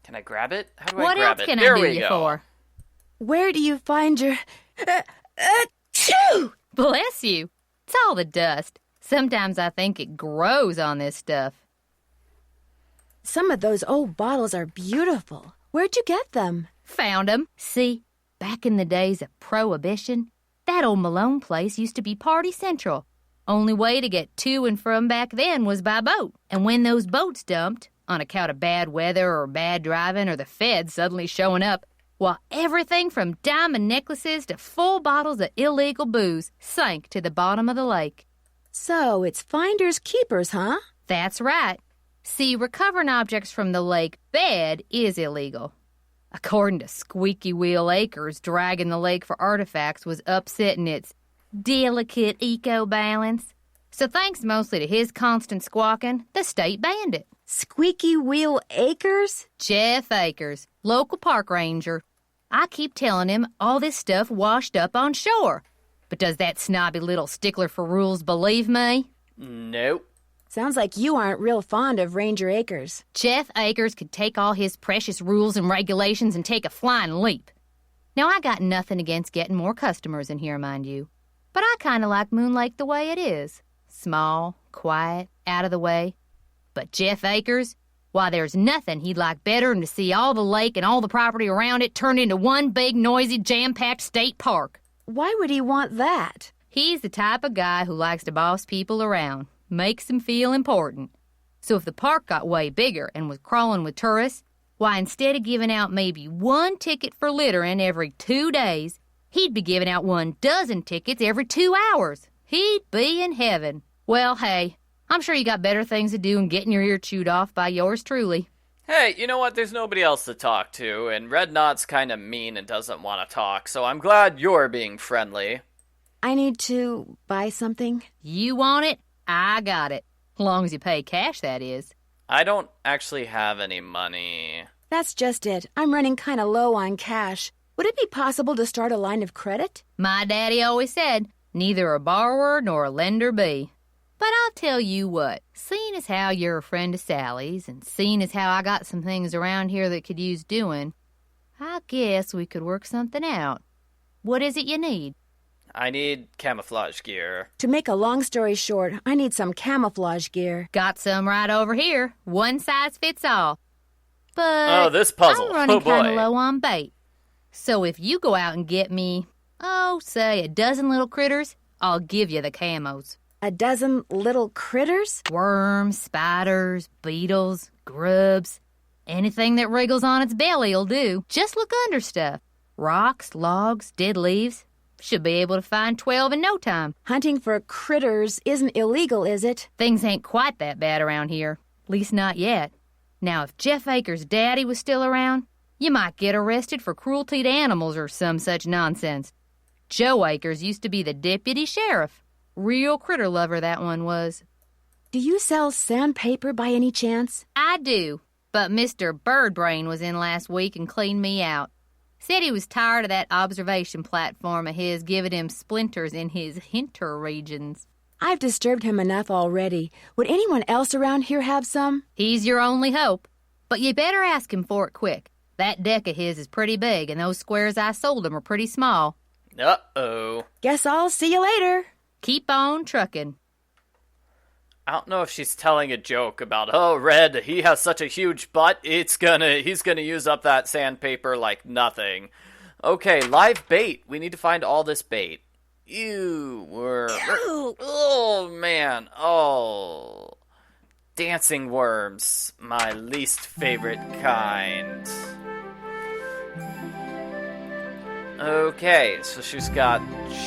Can I grab it? How do I What grab else it? can There I do we you go. for? Where do you find your... Achoo! Bless you. It's all the dust. Sometimes I think it grows on this stuff. Some of those old bottles are beautiful. Where'd you get them? Found 'em. See, back in the days of Prohibition, that old Malone place used to be party central. Only way to get to and from back then was by boat. And when those boats dumped, on account of bad weather or bad driving or the feds suddenly showing up, well, everything from diamond necklaces to full bottles of illegal booze sank to the bottom of the lake. So it's finders keepers, huh? That's right. See, recovering objects from the lake bed is illegal. According to Squeaky Wheel Acres, dragging the lake for artifacts was upsetting its delicate eco-balance. So thanks mostly to his constant squawking, the state banned it. Squeaky Wheel Acres? Jeff Akers, local park ranger. I keep telling him all this stuff washed up on shore. But does that snobby little stickler for rules believe me? Nope. Sounds like you aren't real fond of Ranger Acres. Jeff Akers could take all his precious rules and regulations and take a flying leap. Now, I got nothing against getting more customers in here, mind you. But I kind of like Moon Lake the way it is. Small, quiet, out of the way. But Jeff Akers, why, there's nothing he'd like better than to see all the lake and all the property around it turned into one big, noisy, jam-packed state park. Why would he want that? He's the type of guy who likes to boss people around, makes them feel important. So if the park got way bigger and was crawling with tourists, why, instead of giving out maybe one ticket for littering every 2 days, he'd be giving out 12 tickets every 2 hours. He'd be in heaven. Well, hey, I'm sure you got better things to do than getting your ear chewed off by yours truly. Hey, you know what? There's nobody else to talk to, and Red Knot's kind of mean and doesn't want to talk, so I'm glad you're being friendly. I need to buy something. You want it? I got it. Long as you pay cash, that is. I don't actually have any money. That's just it. I'm running kind of low on cash. Would it be possible to start a line of credit? My daddy always said, neither a borrower nor a lender be. But I'll tell you what, seeing as how you're a friend of Sally's and seeing as how I got some things around here that could use doing, I guess we could work something out. What is it you need? I need camouflage gear. To make a long story short, I need some camouflage gear. Got some right over here. One size fits all. But oh, this puzzle. I'm running kind of boy. low on bait. So if you go out and get me, say a dozen little critters, I'll give you the camos. A dozen little critters? Worms, spiders, beetles, grubs. Anything that wriggles on its belly'll do. Just look under stuff. Rocks, logs, dead leaves. Should be able to find 12 in no time. Hunting for critters isn't illegal, is it? Things ain't quite that bad around here. Least not yet. Now, if Jeff Akers' daddy was still around, you might get arrested for cruelty to animals or some such nonsense. Joe Akers used to be the deputy sheriff. Real critter lover, that one was. Do you sell sandpaper by any chance? I do, but Mr. Birdbrain was in last week and cleaned me out. Said he was tired of that observation platform of his giving him splinters in his hinter regions. I've disturbed him enough already. Would anyone else around here have some? He's your only hope, but you better ask him for it quick. That deck of his is pretty big, and those squares I sold him are pretty small. Uh-oh. Guess I'll see you later. Keep on trucking. I don't know if she's telling a joke about, oh, Red, he has such a huge butt, he's gonna use up that sandpaper like nothing. Okay, live bait. We need to find all this bait. Ew, worm. Ew. Oh, man. Oh. Dancing worms. My least favorite kind. Okay, so she's got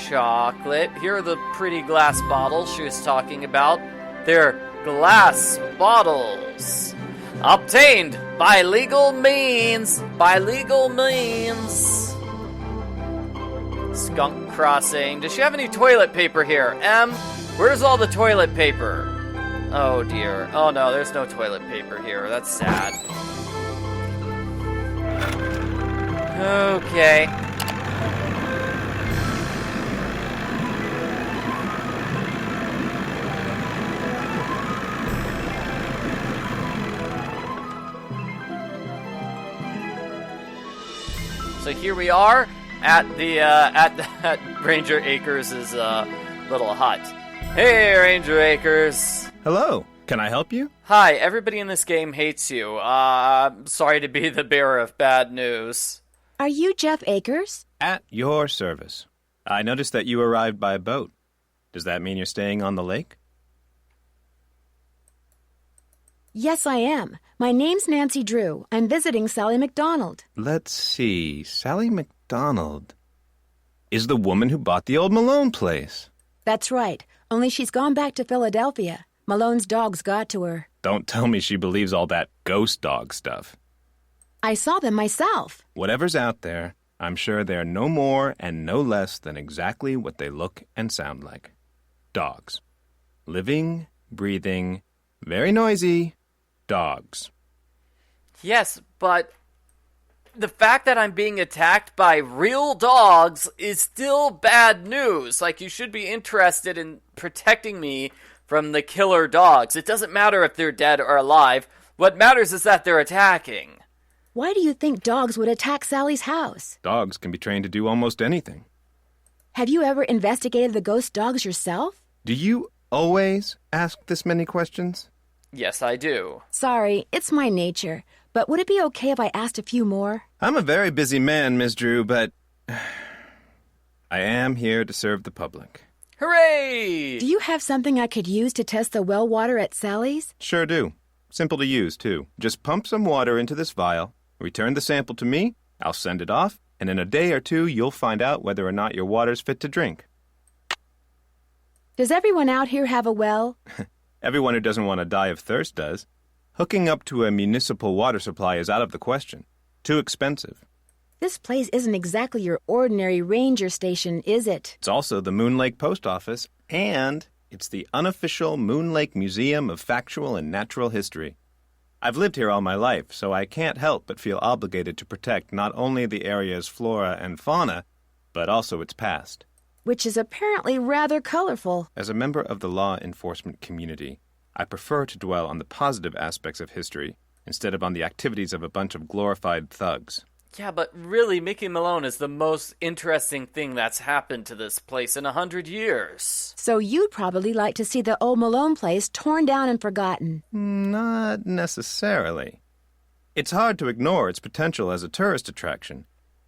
chocolate. Here are the pretty glass bottles she was talking about. They're glass bottles. Obtained by legal means. By legal means. Skunk crossing. Does she have any toilet paper here? Em, where's all the toilet paper? Oh dear. Oh no, there's no toilet paper here. That's sad. Okay. So here we are at at Ranger Akers' little hut. Hey, Ranger Akers. Hello. Can I help you? Hi. Everybody in this game hates you. I'm sorry to be the bearer of bad news. Are you Jeff Akers? At your service. I noticed that you arrived by boat. Does that mean you're staying on the lake? Yes, I am. My name's Nancy Drew. I'm visiting Sally McDonald. Let's see. Sally McDonald is the woman who bought the old Malone place. That's right. Only she's gone back to Philadelphia. Malone's dogs got to her. Don't tell me she believes all that ghost dog stuff. I saw them myself. Whatever's out there, I'm sure they're no more and no less than exactly what they look and sound like. Dogs. Living, breathing, very noisy dogs. Yes, but the fact that I'm being attacked by real dogs is still bad news. Like, you should be interested in protecting me from the killer dogs. It doesn't matter if they're dead or alive. What matters is that they're attacking. Why do you think dogs would attack Sally's house? Dogs can be trained to do almost anything. Have you ever investigated the ghost dogs yourself? Do you always ask this many questions? Yes, I do. Sorry, it's my nature. But would it be okay if I asked a few more? I'm a very busy man, Miss Drew, but I am here to serve the public. Hooray! Do you have something I could use to test the well water at Sally's? Sure do. Simple to use, too. Just pump some water into this vial, return the sample to me, I'll send it off, and in a day or two you'll find out whether or not your water's fit to drink. Does everyone out here have a well? Everyone who doesn't want to die of thirst does. Hooking up to a municipal water supply is out of the question. Too expensive. This place isn't exactly your ordinary ranger station, is it? It's also the Moon Lake Post Office, and it's the unofficial Moon Lake Museum of Factual and Natural History. I've lived here all my life, so I can't help but feel obligated to protect not only the area's flora and fauna, but also its past. Which is apparently rather colorful. As a member of the law enforcement community, I prefer to dwell on the positive aspects of history instead of on the activities of a bunch of glorified thugs. Yeah, but really, Mickey Malone is the most interesting thing that's happened to this place in 100 years. So you'd probably like to see the old Malone place torn down and forgotten. Not necessarily. It's hard to ignore its potential as a tourist attraction.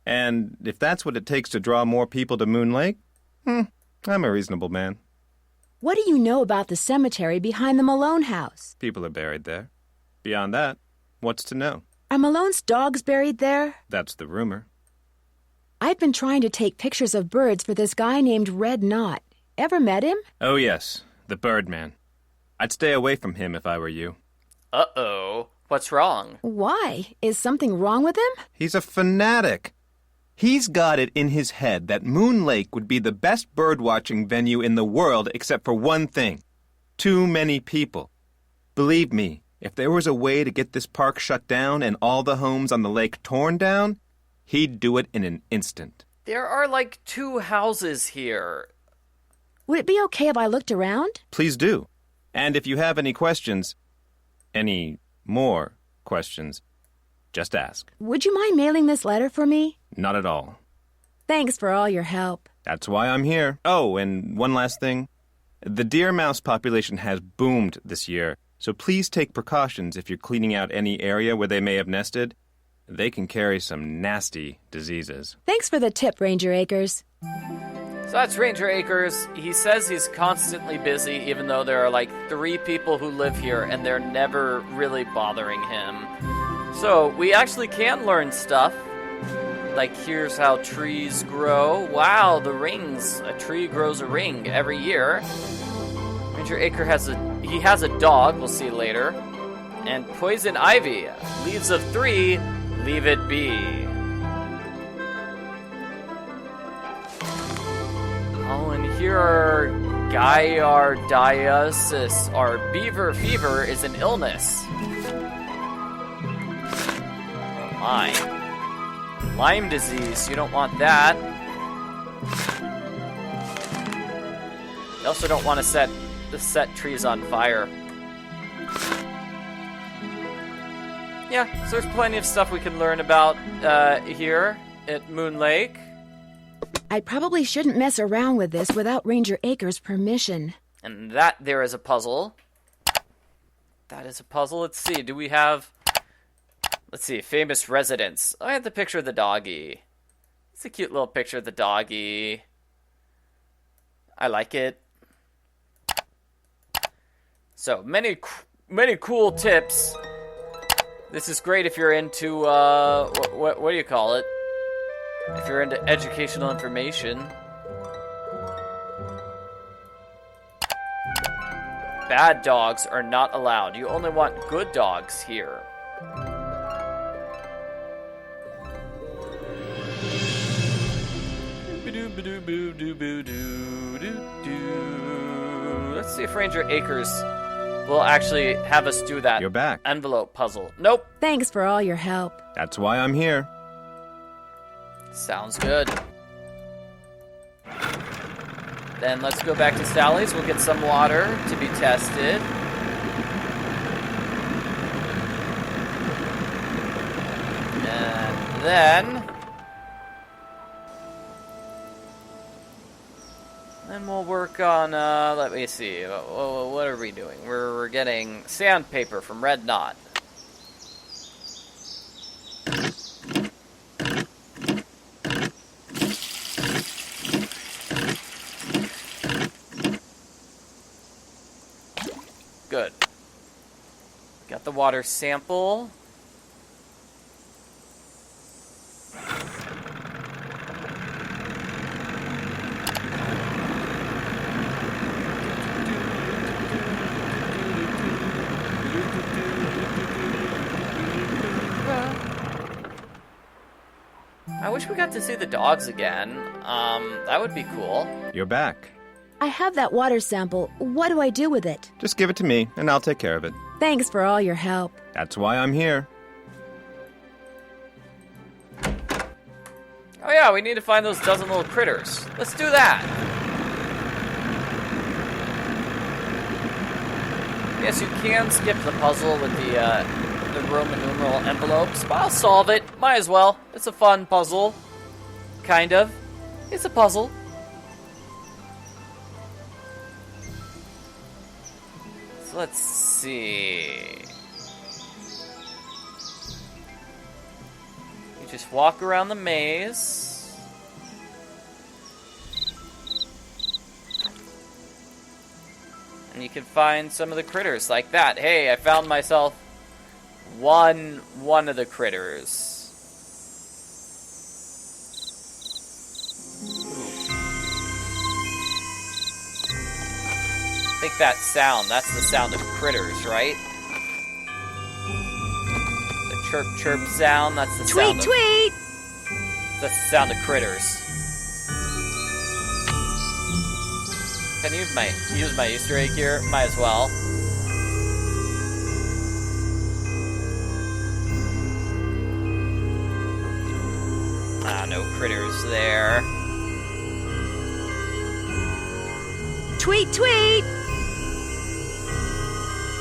And if that's what it takes to draw more people to Moon Lake, I'm a reasonable man. What do you know about the cemetery behind the Malone house? People are buried there. Beyond that, what's to know? Are Malone's dogs buried there? That's the rumor. I've been trying to take pictures of birds for this guy named Red Knot. Ever met him? Oh, yes, the Birdman. I'd stay away from him if I were you. Uh-oh. What's wrong? Why? Is something wrong with him? He's a fanatic. He's got it in his head that Moon Lake would be the best birdwatching venue in the world except for one thing. Too many people. Believe me, if there was a way to get this park shut down and all the homes on the lake torn down, he'd do it in an instant. There are like 2 houses here. Would it be okay if I looked around? Please do. And if you have any questions, any more questions, just ask. Would you mind mailing this letter for me? Not at all. Thanks for all your help. That's why I'm here. Oh, and one last thing. The deer mouse population has boomed this year, so please take precautions if you're cleaning out any area where they may have nested. They can carry some nasty diseases. Thanks for the tip, Ranger Acres. So that's Ranger Acres. He says he's constantly busy, even though there are like 3 people who live here, and they're never really bothering him. So we actually can learn stuff. Like, here's how trees grow. Wow, the rings. A tree grows a ring every year. Ranger Acre has a dog, we'll see later. And poison ivy. Leaves of 3, leave it be. Oh, and here are Giardiasis, or beaver fever, is an illness. Oh my. Lyme disease, you don't want that. You also don't want to set trees on fire. Yeah, so there's plenty of stuff we can learn about here at Moon Lake. I probably shouldn't mess around with this without Ranger Acres' permission. And that there is a puzzle. That is a puzzle. Let's see, do we have... Let's see, famous residents. Oh, I have the picture of the doggy. It's a cute little picture of the doggy. I like it. So, many cool tips. This is great if you're into, what do you call it? If you're into educational information. Bad dogs are not allowed. You only want good dogs here. Let's see if Ranger Acres will actually have us do that. You're back. Envelope puzzle. Nope. Thanks for all your help. That's why I'm here. Sounds good. Then let's go back to Sally's. We'll get some water to be tested. And then we'll work on, let me see, what are we doing? We're getting sandpaper from Red Knot. Good. Got the water sample. I wish we got to see the dogs again. That would be cool. You're back. I have that water sample. What do I do with it? Just give it to me, and I'll take care of it. Thanks for all your help. That's why I'm here. Oh yeah, we need to find those dozen little critters. Let's do that. Yes, you can skip the puzzle with the Roman numeral envelopes, but I'll solve it. Might as well. It's a fun puzzle. Kind of. It's a puzzle. So let's see. You just walk around the maze. And you can find some of the critters like that. Hey, I found myself one of the critters. I think that sound, that's the sound of critters, right? The chirp chirp sound, that's the sound of... Tweet! That's the sound of critters. Can I use my Easter egg here? Might as well. Ah, no critters there. Tweet!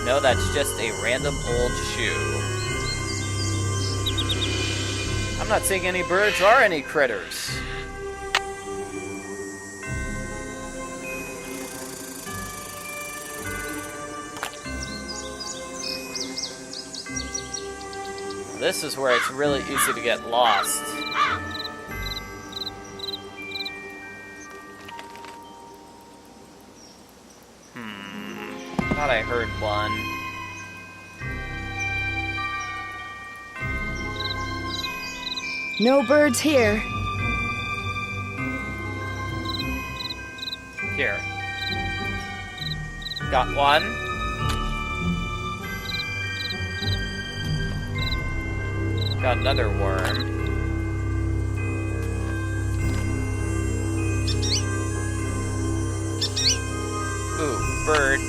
No, that's just a random old shoe. I'm not seeing any birds or any critters. This is where it's really easy to get lost. Thought I heard one. No birds here. Here. Got one. Got another worm. Ooh, bird.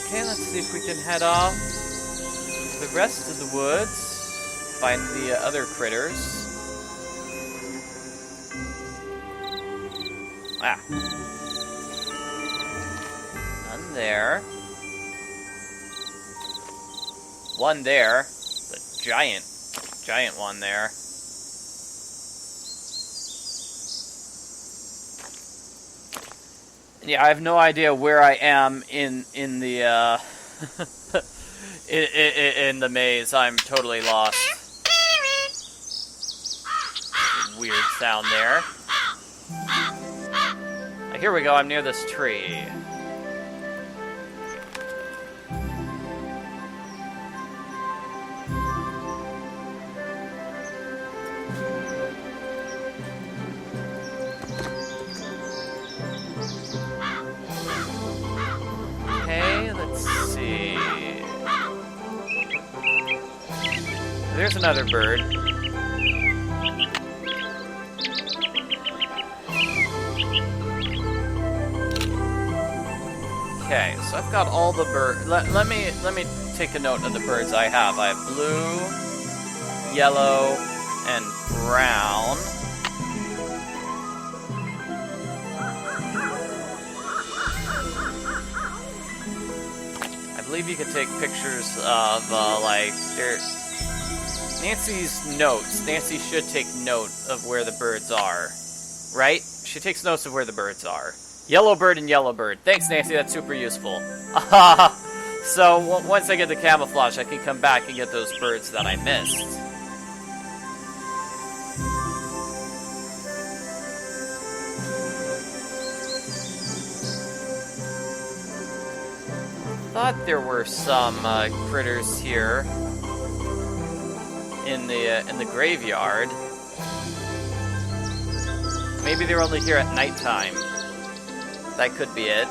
Okay, let's see if we can head off to the rest of the woods. Find the other critters. Ah. None there. One there. The giant one there. Yeah, I have no idea where I am in the in the maze. I'm totally lost. Weird sound there. Here we go, I'm near this tree. Okay, let's see. There's another bird. Okay, so I've got all the birds. Let me take a note of the birds I have. I have blue, yellow, and brown. I believe you can take pictures of Nancy's notes. Nancy should take note of where the birds are, right? She takes notes of where the birds are. Yellow bird and yellow bird. Thanks, Nancy. That's super useful. So once I get the camouflage, I can come back and get those birds that I missed. Thought there were some critters here in the graveyard. Maybe they're only here at nighttime. That could be it.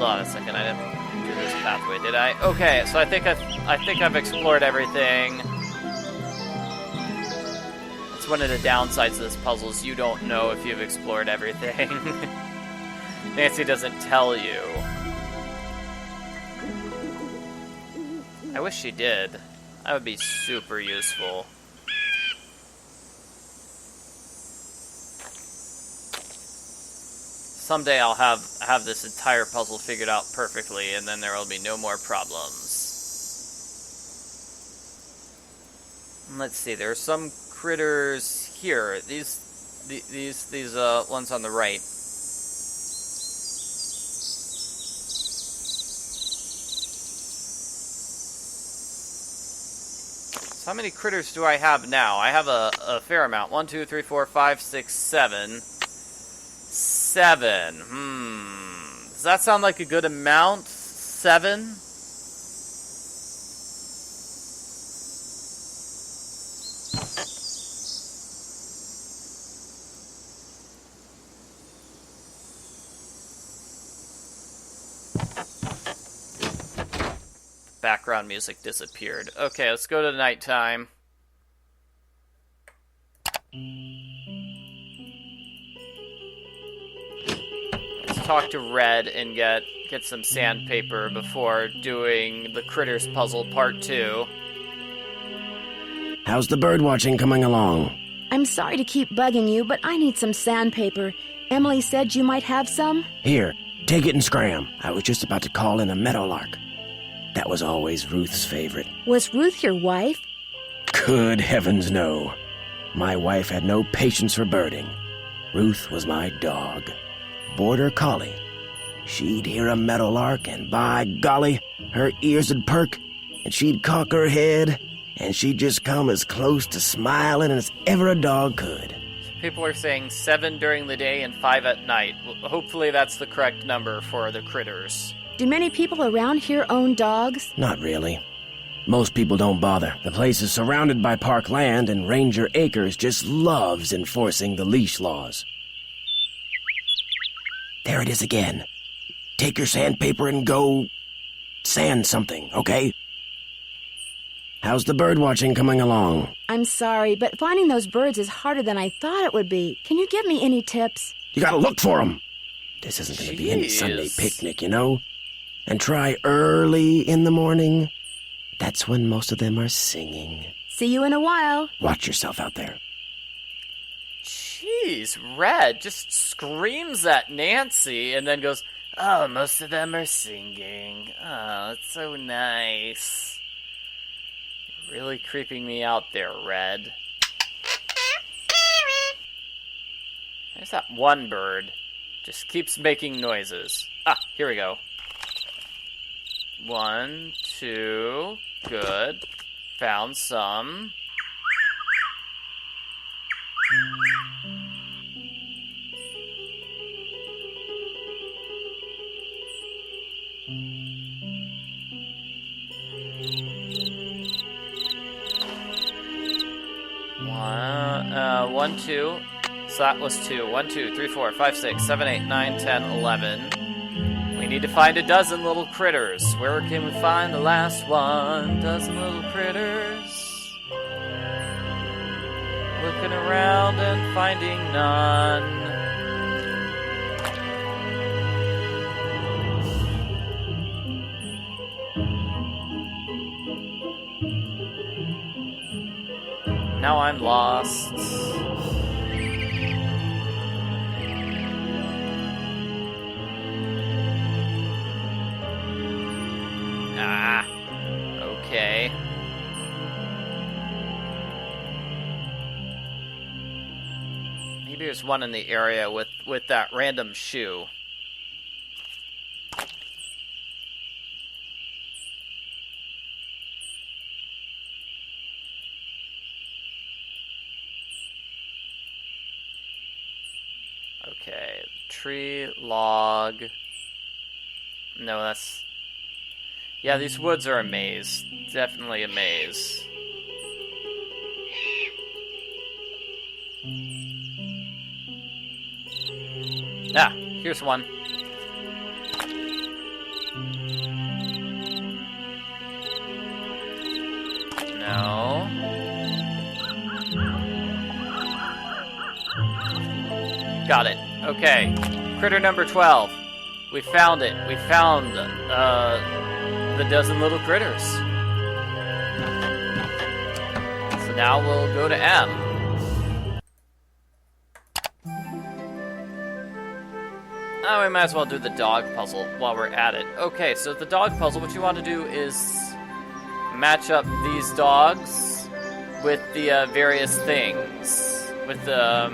hold on a second. I didn't do this pathway, did I? Okay, so I think I've explored everything. It's one of the downsides of this puzzle is you don't know if you've explored everything. Nancy doesn't tell you. I wish she did. That would be super useful. Someday I'll have this entire puzzle figured out perfectly, and then there will be no more problems. Let's see. There are some critters here. These ones on the right. So how many critters do I have now? I have a fair amount. 1, 2, 3, 4, 5, 6, 7. 7. Does that sound like a good amount? 7? Background music disappeared. Okay, let's go to nighttime. Let's talk to Red and get some sandpaper before doing the Critters Puzzle Part 2. How's the bird watching coming along? I'm sorry to keep bugging you, but I need some sandpaper. Emily said you might have some. Here, take it and scram. I was just about to call in a meadowlark. That was always Ruth's favorite. Was Ruth your wife? Good heavens, no. My wife had no patience for birding. Ruth was my dog. Border collie. She'd hear a meadowlark, and by golly, her ears would perk, and she'd cock her head, and she'd just come as close to smiling as ever a dog could. People are saying 7 during the day and 5 at night. Hopefully that's the correct number for the critters. Do many people around here own dogs? Not really. Most people don't bother. The place is surrounded by park land, and Ranger Acres just loves enforcing the leash laws. There it is again. Take your sandpaper and go sand something, okay? How's the bird watching coming along? I'm sorry, but finding those birds is harder than I thought it would be. Can you give me any tips? You gotta look for them. This isn't gonna be any Sunday picnic, you know? And try early in the morning. That's when most of them are singing. See you in a while. Watch yourself out there. Jeez, Red just screams at Nancy and then goes, "Oh, most of them are singing. Oh, it's so nice." Really creeping me out there, Red. There's that one bird. Just keeps making noises. Ah, here we go. 1, 2, good. Found some. One, 2. So that was 2. 1, 2, 3, 4, 5, 6, 7, 8, 9, 10, 11. We need to find a dozen little critters. Where can we find the last one? Dozen little critters. Looking around and finding none. Now I'm lost. Ah, okay. Maybe there's one in the area with that random shoe. Okay, tree, log. No, that's... Yeah, these woods are a maze. Definitely a maze. Ah, here's one. No. Got it. Okay. Critter number 12. We found it. We found the dozen little critters. So now we'll go to M. Oh, we might as well do the dog puzzle while we're at it. Okay, so the dog puzzle, what you want to do is match up these dogs with the various things. With the...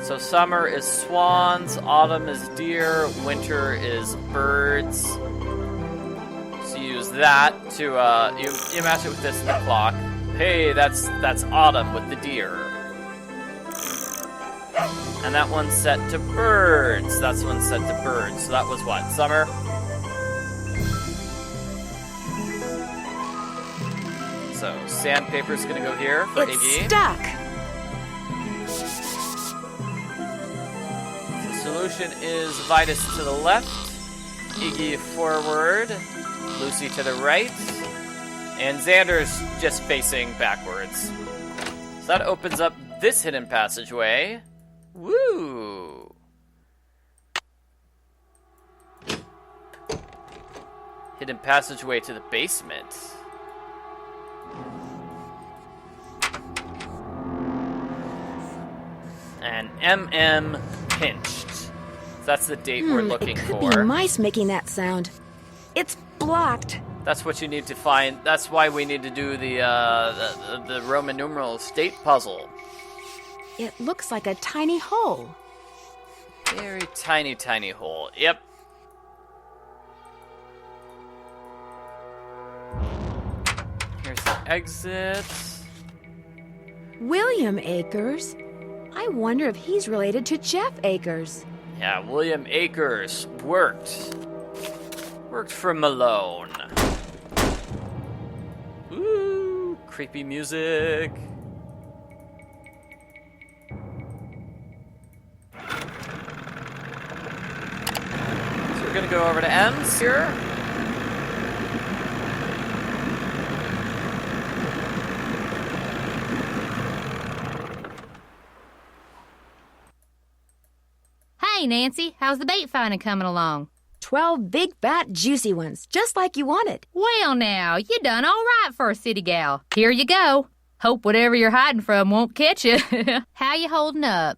So summer is swans, autumn is deer, winter is birds. So you use that to, you match it with this in the clock. Hey, that's autumn with the deer. And that one's set to birds. That's one set to birds. So that was what? Summer? So sandpaper's gonna go here for It's Iggy. stuck. The solution is Vitus to the left, Iggy forward, Lucy to the right, and Xander's just facing backwards. So that opens up this hidden passageway. Woo! Hidden passageway to the basement. And MM pinched. So that's the date we're looking it could for. be mice making that sound. It's blocked. That's what you need to find. That's why we need to do the Roman numeral state puzzle. It looks like a tiny hole. Very tiny, tiny hole. Yep. Here's the exit. William Akers? I wonder if he's related to Jeff Akers. Yeah, William Akers worked for Malone. Ooh, creepy music. So we're gonna go over to M's here. Hey, Nancy, how's the bait finding coming along? 12 big, fat, juicy ones, just like you wanted. Well, now, you done all right for a city gal. Here you go. Hope whatever you're hiding from won't catch you. How you holding up?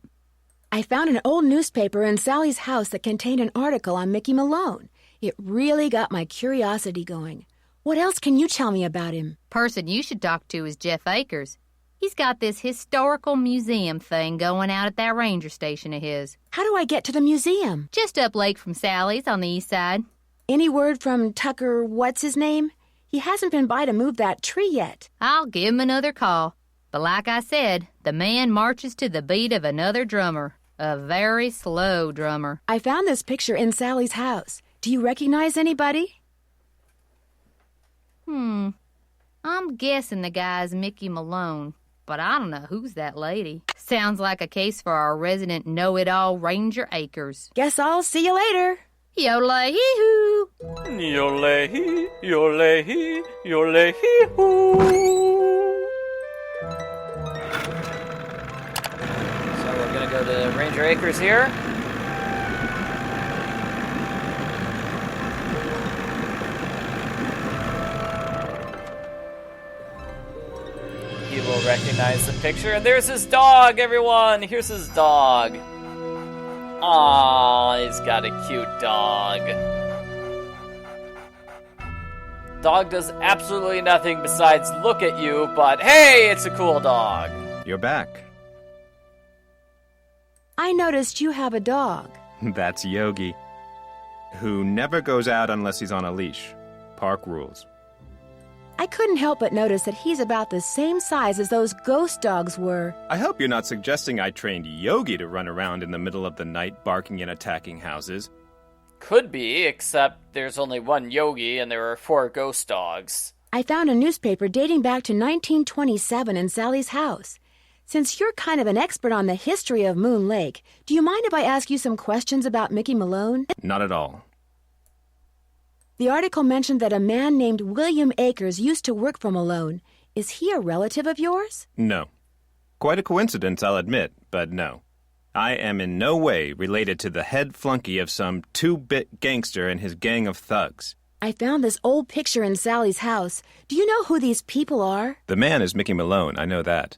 I found an old newspaper in Sally's house that contained an article on Mickey Malone. It really got my curiosity going. What else can you tell me about him? Person you should talk to is Jeff Akers. He's got this historical museum thing going out at that ranger station of his. How do I get to the museum? Just up lake from Sally's on the east side. Any word from Tucker, what's his name? He hasn't been by to move that tree yet. I'll give him another call. But like I said, the man marches to the beat of another drummer. A very slow drummer. I found this picture in Sally's house. Do you recognize anybody? I'm guessing the guy's Mickey Malone. But I don't know who's that lady. Sounds like a case for our resident know-it-all Ranger Akers. Guess I'll see you later. Yodel-hee-hoo! Yole-hee, yole-hee, yole-hee-hoo. So we're gonna go to Ranger Acres here. He will recognize the picture, and there's his dog, everyone! Here's his dog. Aww, he's got a cute dog. Dog does absolutely nothing besides look at you, but hey, it's a cool dog. You're back. I noticed you have a dog. That's Yogi, who never goes out unless he's on a leash. Park rules. I couldn't help but notice that he's about the same size as those ghost dogs were. I hope you're not suggesting I trained Yogi to run around in the middle of the night barking and attacking houses. Could be, except there's only one Yogi and there are 4 ghost dogs. I found a newspaper dating back to 1927 in Sally's house. Since you're kind of an expert on the history of Moon Lake, do you mind if I ask you some questions about Mickey Malone? Not at all. The article mentioned that a man named William Akers used to work for Malone. Is he a relative of yours? No. Quite a coincidence, I'll admit, but no. I am in no way related to the head flunky of some two-bit gangster and his gang of thugs. I found this old picture in Sally's house. Do you know who these people are? The man is Mickey Malone, I know that.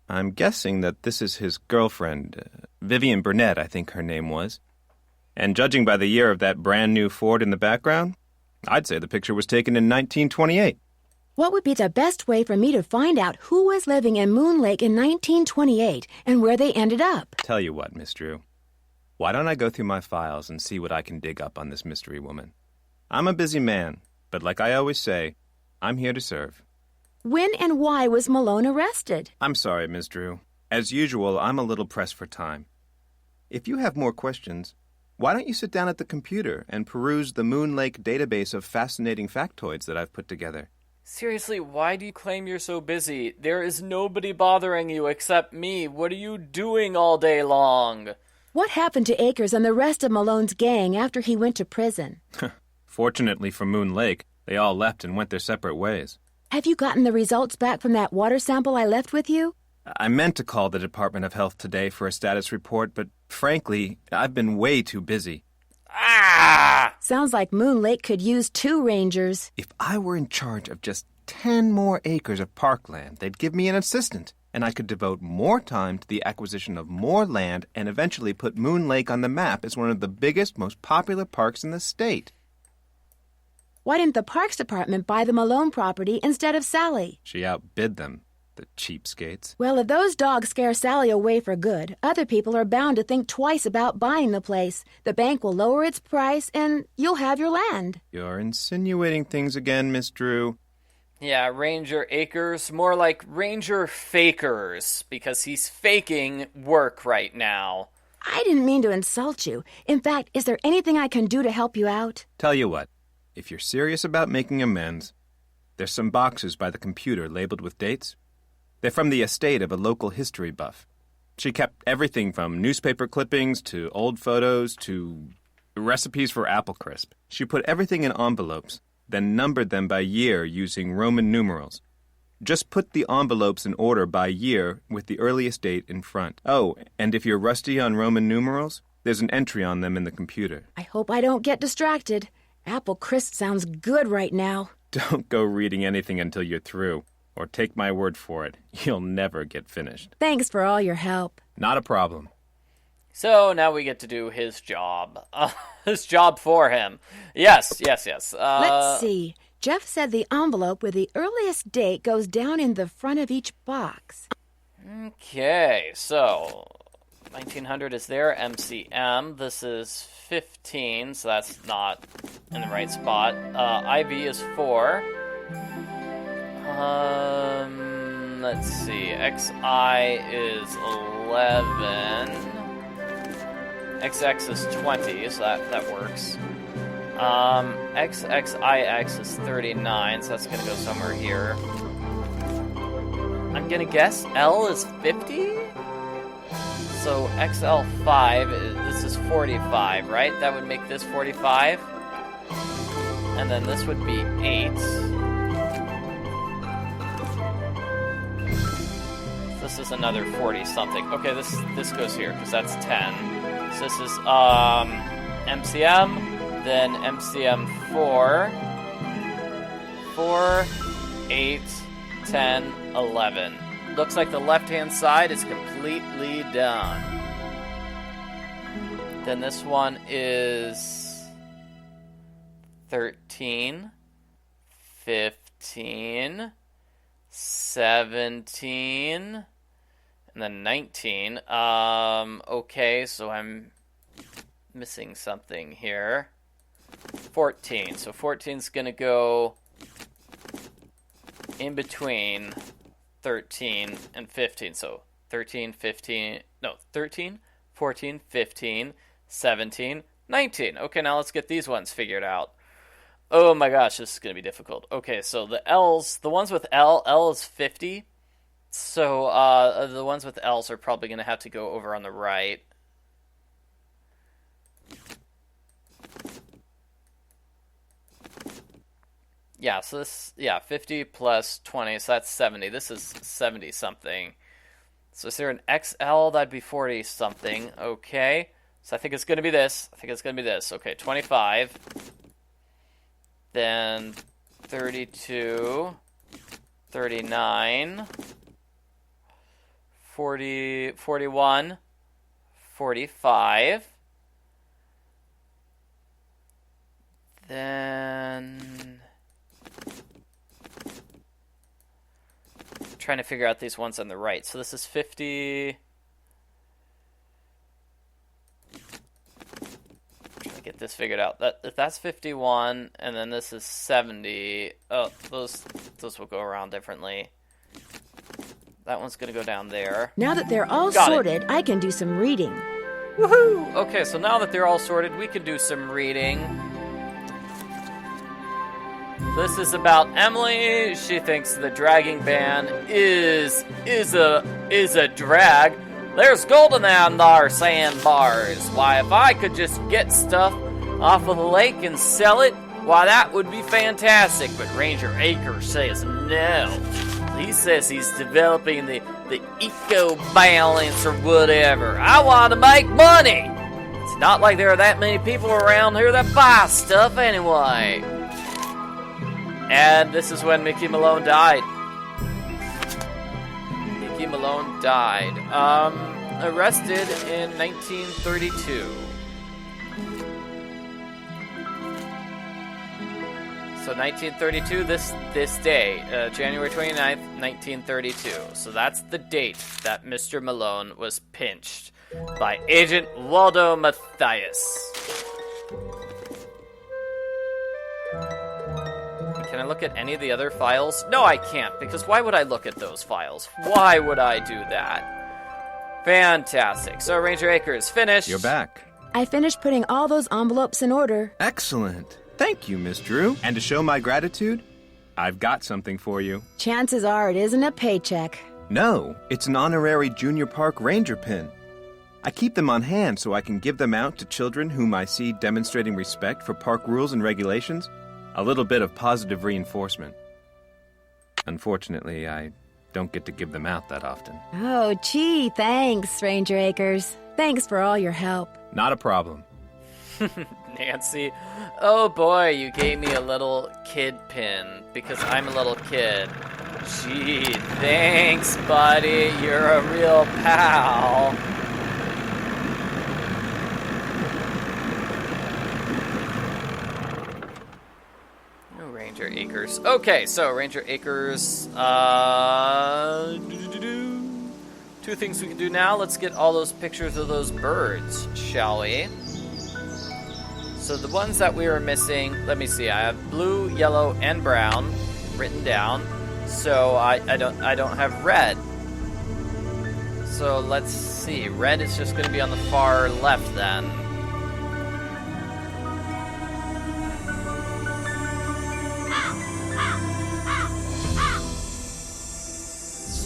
I'm guessing that this is his girlfriend, Vivian Burnett, I think her name was. And judging by the year of that brand-new Ford in the background, I'd say the picture was taken in 1928. What would be the best way for me to find out who was living in Moon Lake in 1928 and where they ended up? Tell you what, Miss Drew. Why don't I go through my files and see what I can dig up on this mystery woman? I'm a busy man, but like I always say, I'm here to serve. When and why was Malone arrested? I'm sorry, Miss Drew. As usual, I'm a little pressed for time. If you have more questions, why don't you sit down at the computer and peruse the Moon Lake database of fascinating factoids that I've put together? Seriously, why do you claim you're so busy? There is nobody bothering you except me. What are you doing all day long? What happened to Akers and the rest of Malone's gang after he went to prison? Fortunately for Moon Lake, they all left and went their separate ways. Have you gotten the results back from that water sample I left with you? I meant to call the Department of Health today for a status report, but frankly, I've been way too busy. Ah! Sounds like Moon Lake could use 2 rangers. If I were in charge of just 10 more acres of parkland, they'd give me an assistant, and I could devote more time to the acquisition of more land and eventually put Moon Lake on the map as one of the biggest, most popular parks in the state. Why didn't the Parks Department buy the Malone property instead of Sally? She outbid them, the cheapskates. Well, if those dogs scare Sally away for good, other people are bound to think twice about buying the place. The bank will lower its price, and you'll have your land. You're insinuating things again, Miss Drew. Yeah, Ranger Akers, more like Ranger Fakers, because he's faking work right now. I didn't mean to insult you. In fact, is there anything I can do to help you out? Tell you what, if you're serious about making amends, there's some boxes by the computer labeled with dates. They're from the estate of a local history buff. She kept everything from newspaper clippings to old photos to recipes for apple crisp. She put everything in envelopes, then numbered them by year using Roman numerals. Just put the envelopes in order by year with the earliest date in front. Oh, and if you're rusty on Roman numerals, there's an entry on them in the computer. I hope I don't get distracted. Apple crisp sounds good right now. Don't go reading anything until you're through, or take my word for it, you'll never get finished. Thanks for all your help. Not a problem. So now we get to do his job. His job for him. Yes. Let's see. Jeff said the envelope with the earliest date goes down in the front of each box. Okay, so 1900 is there, MCM. This is 15, so that's not in the right spot. IV is 4. Let's see. XI is 11. XX is 20, so that works. XXIX is 39, so that's gonna go somewhere here. I'm gonna guess L is 50? So XL5, this is 45, right? That would make this 45. And then this would be 8. This is another 40-something. Okay, this goes here, because that's 10. So this is MCM, then MCM 4, 8, 10, 11. Looks like the left-hand side is completely done. Then this one is 13, 15, 17, and then 19. Okay, so I'm missing something here. 14. So 14's gonna go in between 13 and 15. So 13, 14, 15, 17, 19. Okay, now let's get these ones figured out. Oh my gosh, this is going to be difficult. Okay, so the L's, the ones with L is 50. So the ones with L's are probably going to have to go over on the right. Yeah, so this, 50 plus 20, so that's 70. This is 70-something. So is there an XL? That'd be 40-something. Okay. So I think it's going to be this. Okay, 25. Then 32. 39. 40, 41. 45. Then... trying to figure out these ones on the right. So this is 50. Trying to get this figured out. That's 51, and then this is 70. Oh, those will go around differently. That one's gonna go down there. Now that they're all Got sorted, I can do some reading. Woohoo! Okay, so now that they're all sorted, we can do some reading. This is about Emily. She thinks the dragging ban is a drag. There's gold in them thar sandbars. Why, if I could just get stuff off of the lake and sell it, why, that would be fantastic. But Ranger Acre says no. He says he's developing the eco-balance or whatever. I want to make money. It's not like there are that many people around here that buy stuff anyway. And this is when Mickey Malone died. Mickey Malone died. Arrested in 1932. So 1932, this day, January 29th, 1932. So that's the date that Mr. Malone was pinched by Agent Waldo Mathias. Can I look at any of the other files? No, I can't, because why would I look at those files? Why would I do that? Fantastic. So Ranger Acre is finished. You're back. I finished putting all those envelopes in order. Excellent. Thank you, Miss Drew. And to show my gratitude, I've got something for you. Chances are it isn't a paycheck. No, it's an honorary Junior Park Ranger pin. I keep them on hand so I can give them out to children whom I see demonstrating respect for park rules and regulations. A little bit of positive reinforcement. Unfortunately, I don't get to give them out that often. Oh, gee, thanks, Ranger Acres. Thanks for all your help. Not a problem. Nancy, oh boy, you gave me a little kid pin because I'm a little kid. Gee, thanks, buddy. You're a real pal. Ranger Acres. Okay, so Ranger Acres, two things we can do now. Let's get all those pictures of those birds, shall we? So the ones that we were missing, let me see, I have blue, yellow, and brown written down. So I don't have red. So let's see, red is just gonna be on the far left then.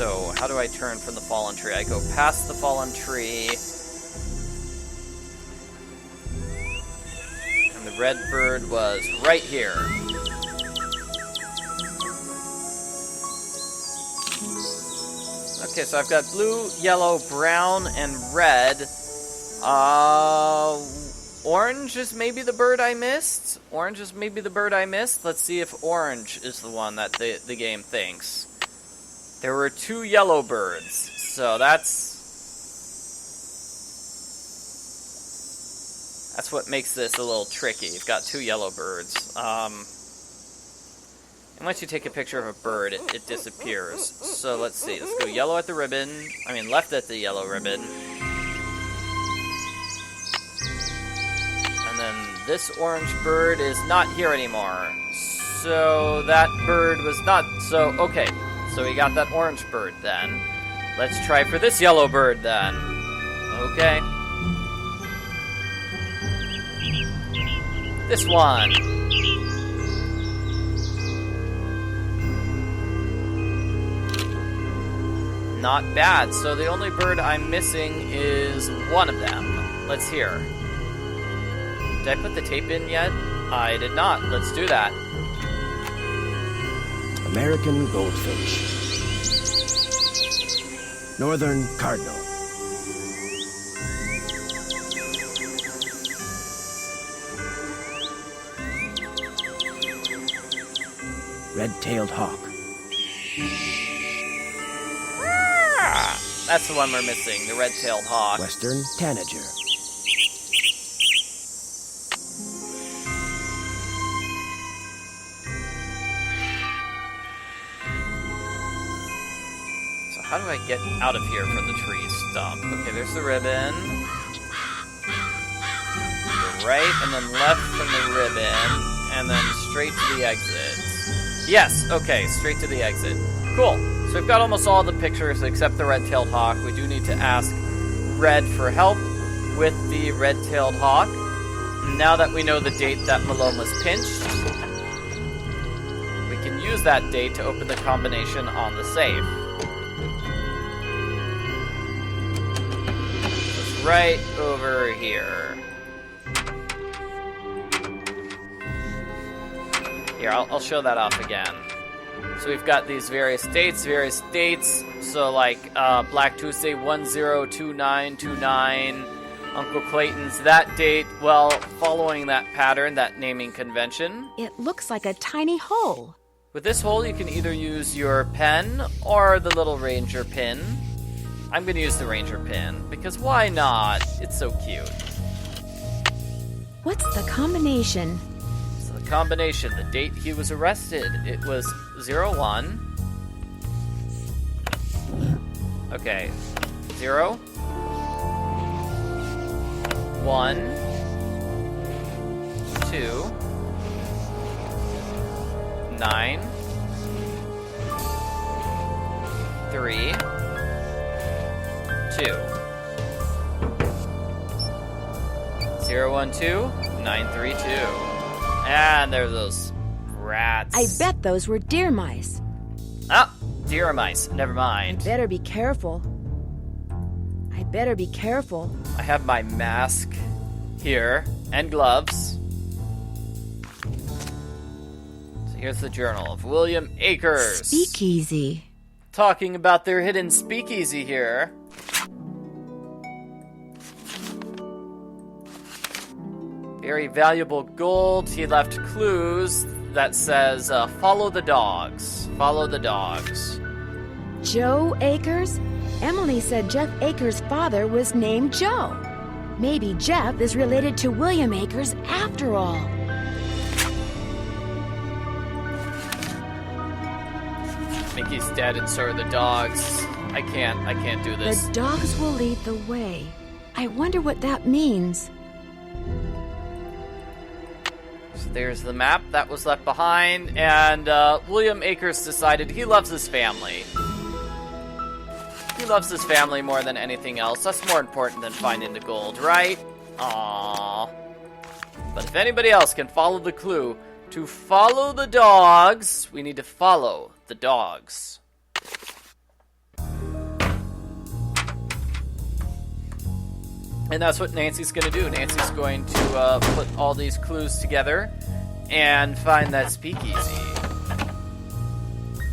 So, how do I turn from the fallen tree? I go past the fallen tree. And the red bird was right here. Okay, so I've got blue, yellow, brown, and red. Orange is maybe the bird I missed. Let's see if orange is the one that the game thinks. There were two yellow birds, so that's what makes this a little tricky. You've got two yellow birds. And once you take a picture of a bird, it disappears. So let's see. Let's go yellow at the ribbon. Left at the yellow ribbon. And then this orange bird is not here anymore. So that bird was not... So, okay. So we got that orange bird then. Let's try for this yellow bird then. Okay. This one. Not bad. So the only bird I'm missing is one of them. Let's hear. Did I put the tape in yet? I did not. Let's do that. American goldfinch. Northern cardinal. Red-tailed hawk. That's the one we're missing, the red-tailed hawk. Western tanager. So how do I get out of here from the tree stump? Okay, there's the ribbon. Go right and then left from the ribbon, and then straight to the exit. Yes, okay, straight to the exit. Cool. So we've got almost all the pictures except the red-tailed hawk. We do need to ask Red for help with the red-tailed hawk. Now that we know the date that Malone was pinched, we can use that date to open the combination on the safe. It's right over here. Here, I'll show that off again. So we've got these various dates. So like Black Tuesday 102929, Uncle Clayton's that date. Well, following that pattern, that naming convention. It looks like a tiny hole. With this hole, you can either use your pen or the little Ranger pin. I'm going to use the Ranger pin because why not? It's so cute. What's the combination? So the combination, the date he was arrested, it was 01. Okay. 0. 1. 2. 9. 3. 2. 012 932. And there's those rats. I bet those were deer mice. Ah, deer mice. Never mind. Better be careful. I better be careful. I have my mask here and gloves. So here's the journal of William Akers. Speakeasy. Talking about their hidden speakeasy here. Very valuable gold. He left clues that says, follow the dogs. Follow the dogs. Joe Akers? Emily said Jeff Akers' father was named Joe. Maybe Jeff is related to William Akers after all. Mickey's dead and so are the dogs. I can't do this. The dogs will lead the way. I wonder what that means. So there's the map that was left behind, and William Akers decided he loves his family. He loves his family more than anything else. That's more important than finding the gold, right? Aww. But if anybody else can follow the clue to follow the dogs, we need to follow the dogs. And that's what Nancy's going to do. Nancy's going to put all these clues together and find that speakeasy.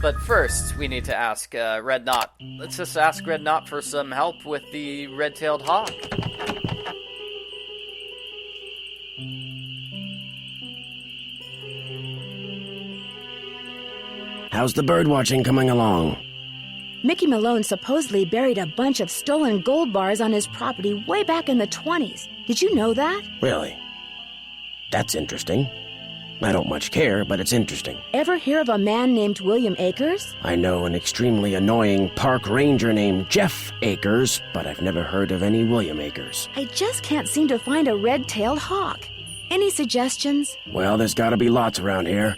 But first, we need to ask Red Knot. Let's just ask Red Knot for some help with the red-tailed hawk. How's the bird watching coming along? Mickey Malone supposedly buried a bunch of stolen gold bars on his property way back in the 20s. Did you know that? Really? That's interesting. I don't much care, but it's interesting. Ever hear of a man named William Akers? I know an extremely annoying park ranger named Jeff Akers, but I've never heard of any William Akers. I just can't seem to find a red-tailed hawk. Any suggestions? Well, there's gotta be lots around here.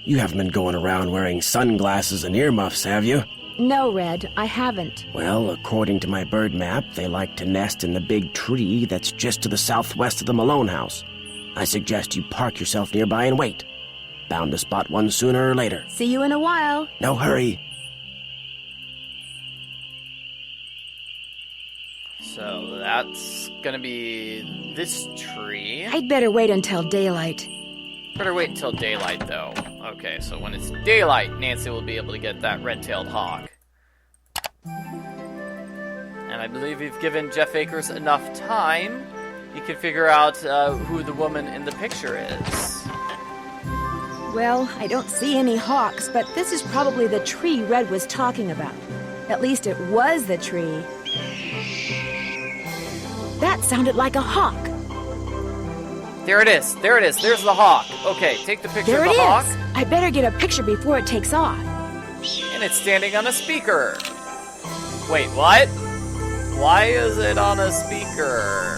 You haven't been going around wearing sunglasses and earmuffs, have you? No, Red, I haven't. Well, according to my bird map, they like to nest in the big tree that's just to the southwest of the Malone house. I suggest you park yourself nearby and wait. Bound to spot one sooner or later. See you in a while. No hurry. So that's gonna be this tree. I'd better wait until daylight. Better wait until daylight, though. Okay, so when it's daylight, Nancy will be able to get that red-tailed hawk. And I believe we've given Jeff Akers enough time. He can figure out who the woman in the picture is. Well, I don't see any hawks, but this is probably the tree Red was talking about. At least it was the tree. That sounded like a hawk. There it is. There it is. There's the hawk. Okay, take the picture There of it the hawk. is. I better get a picture before it takes off. And it's standing on a speaker. Wait, what? Why is it on a speaker?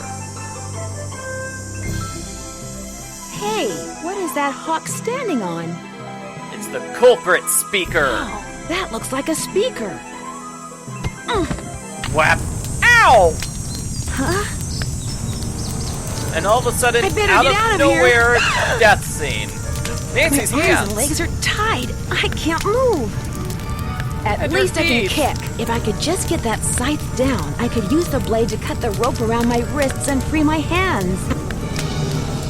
Hey, what is that hawk standing on? It's the culprit speaker. Oh, that looks like a speaker. Whap. Ow! Huh? And all of a sudden, I better out get of out of nowhere, death scene. Nancy's My arms hands. and legs are tied. I can't move. At And your least I can feet. kick. If I could just get that scythe down, I could use the blade to cut the rope around my wrists and free my hands.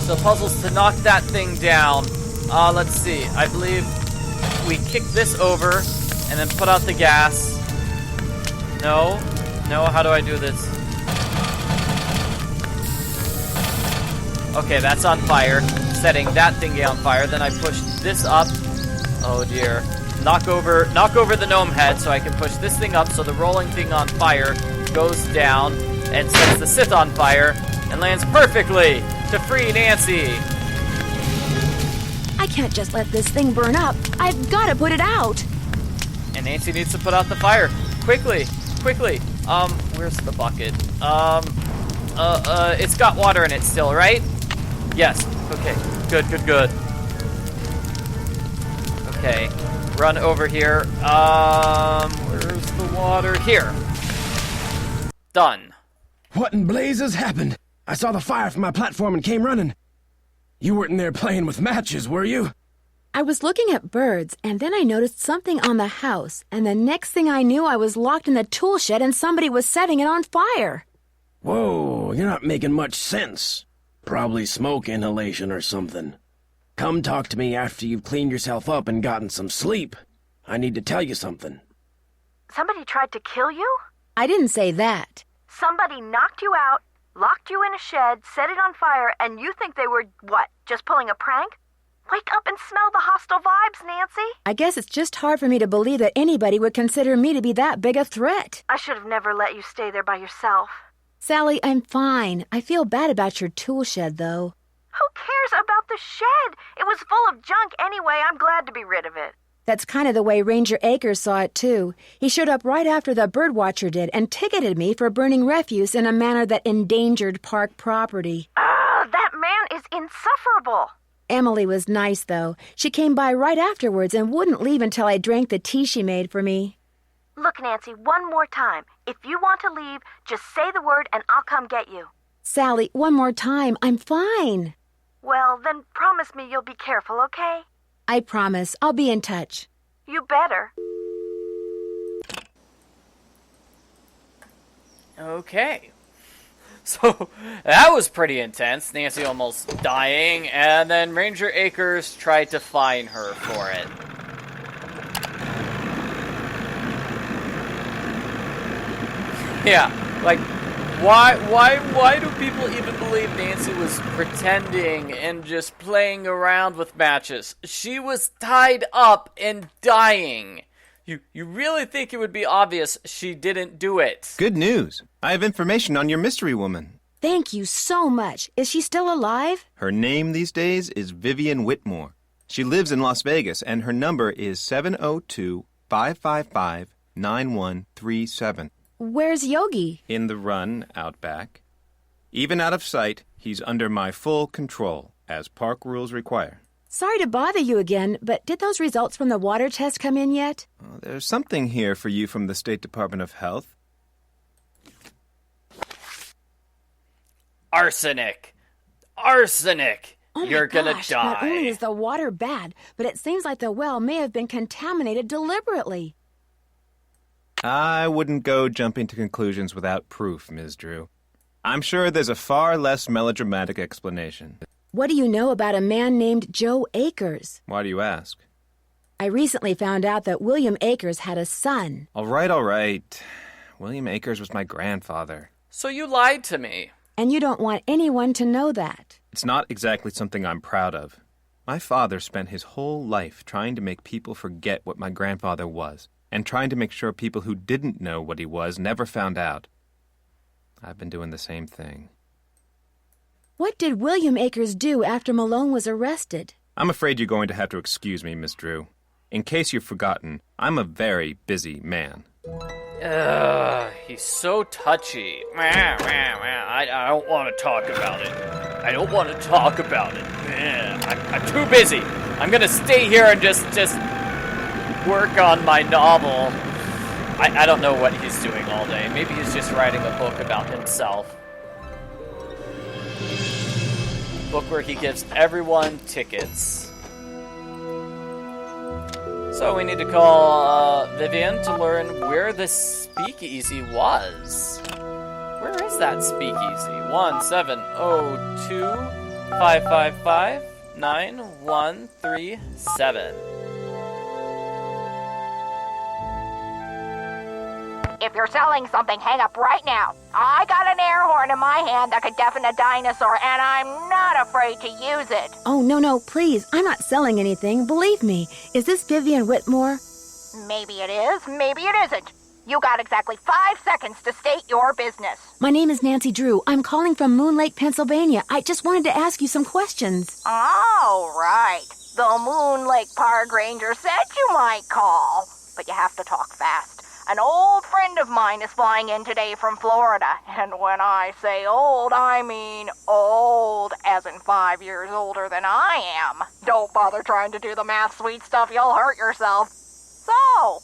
So puzzles to knock that thing down. Let's see. I believe we kick this over and then put out the gas. No. No, how do I do this? Okay, that's on fire. Setting that thingy on fire. Then I push this up. Oh dear. Knock over the gnome head so I can push this thing up so the rolling thing on fire goes down and sets the Sith on fire and lands perfectly to free Nancy. I can't just let this thing burn up. I've got to put it out. And Nancy needs to put out the fire. Quickly. Where's the bucket? It's got water in it still, right? Yes. Okay. Good. Okay. Run over here. Where's the water? Here. Done. What in blazes happened? I saw the fire from my platform and came running. You weren't in there playing with matches, were you? I was looking at birds, and then I noticed something on the house, and the next thing I knew, I was locked in the tool shed and somebody was setting it on fire. Whoa, you're not making much sense. Probably smoke inhalation or something. Come talk to me after you've cleaned yourself up and gotten some sleep. I need to tell you something. Somebody tried to kill you? I didn't say that. Somebody knocked you out, locked you in a shed, set it on fire, and you think they were, what, just pulling a prank? Wake up and smell the hostile vibes, Nancy. I guess it's just hard for me to believe that anybody would consider me to be that big a threat. I should have never let you stay there by yourself. Sally, I'm fine. I feel bad about your tool shed, though. Who cares about the shed? It was full of junk anyway. I'm glad to be rid of it. That's kind of the way Ranger Akers saw it, too. He showed up right after the birdwatcher did and ticketed me for burning refuse in a manner that endangered park property. That man is insufferable. Emily was nice, though. She came by right afterwards and wouldn't leave until I drank the tea she made for me. Look, Nancy, one more time. If you want to leave, just say the word and I'll come get you. Sally, one more time. I'm fine. Well, then promise me you'll be careful, okay? I promise. I'll be in touch. You better. Okay. So, that was pretty intense. Nancy almost dying, and then Ranger Akers tried to fine her for it. Yeah, like, why do people even believe Nancy was pretending and just playing around with matches? She was tied up and dying. You really think it would be obvious she didn't do it? Good news. I have information on your mystery woman. Thank you so much. Is she still alive? Her name these days is Vivian Whitmore. She lives in Las Vegas, and her number is 702-555-9137. Where's Yogi? In the run out back. Even out of sight, he's under my full control, as park rules require. Sorry to bother you again, but did those results from the water test come in yet? There's something here for you from the State Department of Health. Arsenic! Oh You're my gonna gosh, die. Not only is the water bad, but it seems like the well may have been contaminated deliberately. I wouldn't go jumping to conclusions without proof, Ms. Drew. I'm sure there's a far less melodramatic explanation. What do you know about a man named Joe Akers? Why do you ask? I recently found out that William Akers had a son. All right. William Akers was my grandfather. So you lied to me. And you don't want anyone to know that. It's not exactly something I'm proud of. My father spent his whole life trying to make people forget what my grandfather was, and trying to make sure people who didn't know what he was never found out. I've been doing the same thing. What did William Akers do after Malone was arrested? I'm afraid you're going to have to excuse me, Miss Drew. In case you've forgotten, I'm a very busy man. He's so touchy. I don't want to talk about it. I'm too busy. I'm gonna stay here and just work on my novel. I don't know what he's doing all day. Maybe he's just writing a book about himself. A book where he gives everyone tickets. So we need to call Vivian to learn where the speakeasy was. Where is that speakeasy? 1702-555-9137. If you're selling something, hang up right now. I got an air horn in my hand that could deafen a dinosaur, and I'm not afraid to use it. Oh, no, please. I'm not selling anything. Believe me. Is this Vivian Whitmore? Maybe it is, maybe it isn't. You got exactly 5 seconds to state your business. My name is Nancy Drew. I'm calling from Moon Lake, Pennsylvania. I just wanted to ask you some questions. Oh, right. The Moon Lake Park Ranger said you might call. But you have to talk fast. An old friend of mine is flying in today from Florida. And when I say old, I mean old, as in 5 years older than I am. Don't bother trying to do the math, sweet stuff. You'll hurt yourself. So,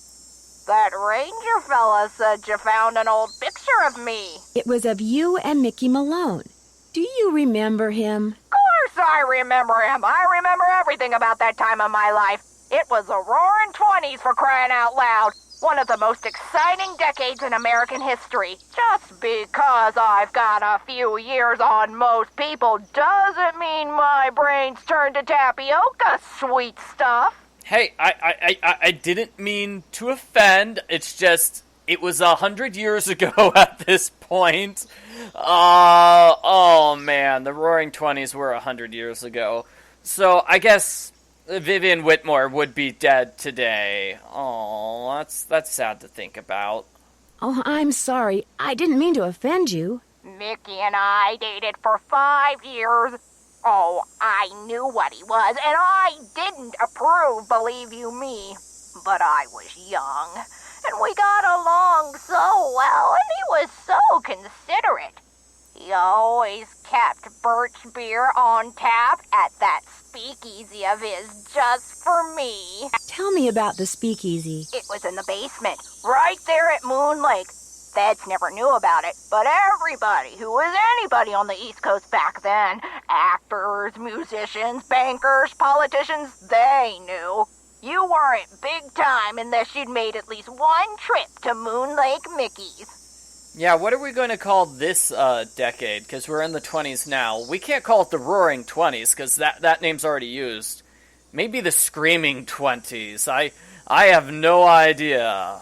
that ranger fella said you found an old picture of me. It was of you and Mickey Malone. Do you remember him? Of course I remember him. I remember everything about that time of my life. It was the roaring 20s, for crying out loud. One of the most exciting decades in American history. Just because I've got a few years on most people doesn't mean my brain's turned to tapioca, sweet stuff. Hey, I didn't mean to offend. It's just, it was 100 years ago at this point. Oh man, the Roaring 20s were 100 years ago. So I guess Vivian Whitmore would be dead today. Oh, that's sad to think about. Oh, I'm sorry. I didn't mean to offend you. Mickey and I dated for 5 years. Oh, I knew what he was, and I didn't approve, believe you me. But I was young, and we got along so well, and he was so considerate. He always kept birch beer on tap at that speakeasy of his just for me. Tell me about the speakeasy. It was in the basement, right there at Moon Lake. Feds never knew about it, but everybody who was anybody on the East Coast back then, actors, musicians, bankers, politicians, they knew. You weren't big time unless you'd made at least one trip to Moon Lake Mickey's. Yeah, what are we going to call this decade? Because we're in the 20s now. We can't call it the Roaring 20s, because that name's already used. Maybe the Screaming 20s. I have no idea.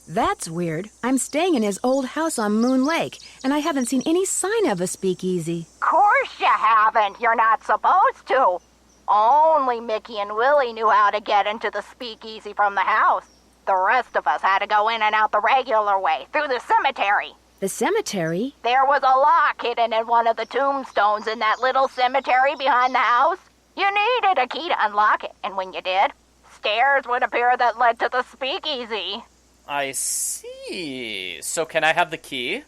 That's weird. I'm staying in his old house on Moon Lake, and I haven't seen any sign of a speakeasy. Course you haven't. You're not supposed to. Only Mickey and Willie knew how to get into the speakeasy from the house. The rest of us had to go in and out the regular way, through the cemetery. The cemetery? There was a lock hidden in one of the tombstones in that little cemetery behind the house. You needed a key to unlock it, and when you did, stairs would appear that led to the speakeasy. I see. So can I have the key?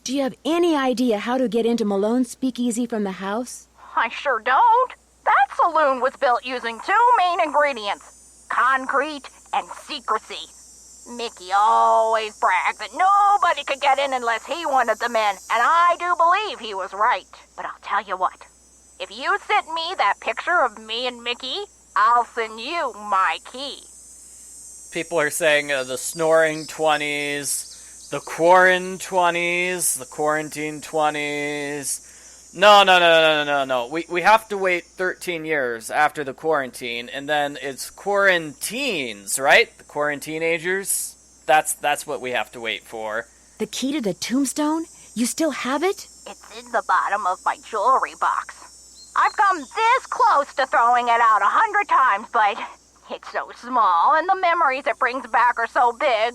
Do you have any idea how to get into Malone's speakeasy from the house? I sure don't. That saloon was built using 2 main ingredients, concrete and secrecy. Mickey always bragged that nobody could get in unless he wanted them in, and I do believe he was right. But I'll tell you what, if you send me that picture of me and Mickey, I'll send you my key. People are saying the snoring 20s, the quarantine 20s, No. We have to wait 13 years after the quarantine, and then it's quarantines, right? The quarantinagers? That's what we have to wait for. The key to the tombstone? You still have it? It's in the bottom of my jewelry box. I've come this close to throwing it out 100 times, but it's so small, and the memories it brings back are so big.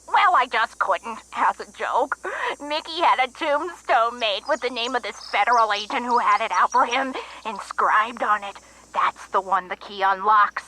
Well, I just couldn't, as a joke. Mickey had a tombstone made with the name of this federal agent who had it out for him inscribed on it. That's the one the key unlocks.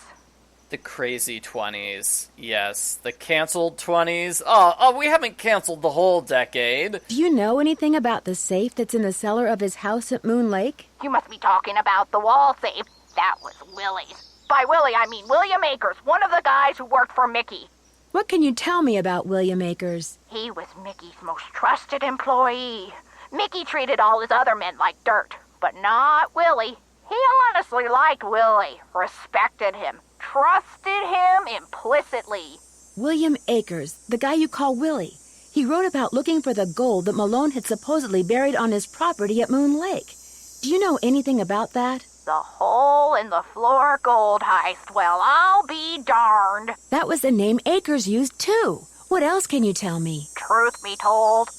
The crazy 20s. Yes, the canceled 20s. Oh, we haven't canceled the whole decade. Do you know anything about the safe that's in the cellar of his house at Moon Lake? You must be talking about the wall safe. That was Willie's. By Willie, I mean William Akers, one of the guys who worked for Mickey. What can you tell me about William Akers? He was Mickey's most trusted employee. Mickey treated all his other men like dirt, but not Willie. He honestly liked Willie, respected him, trusted him implicitly. William Akers, the guy you call Willie. He wrote about looking for the gold that Malone had supposedly buried on his property at Moon Lake. Do you know anything about that? The hole-in-the-floor gold heist. Well, I'll be darned. That was the name Akers used, too. What else can you tell me? Truth be told,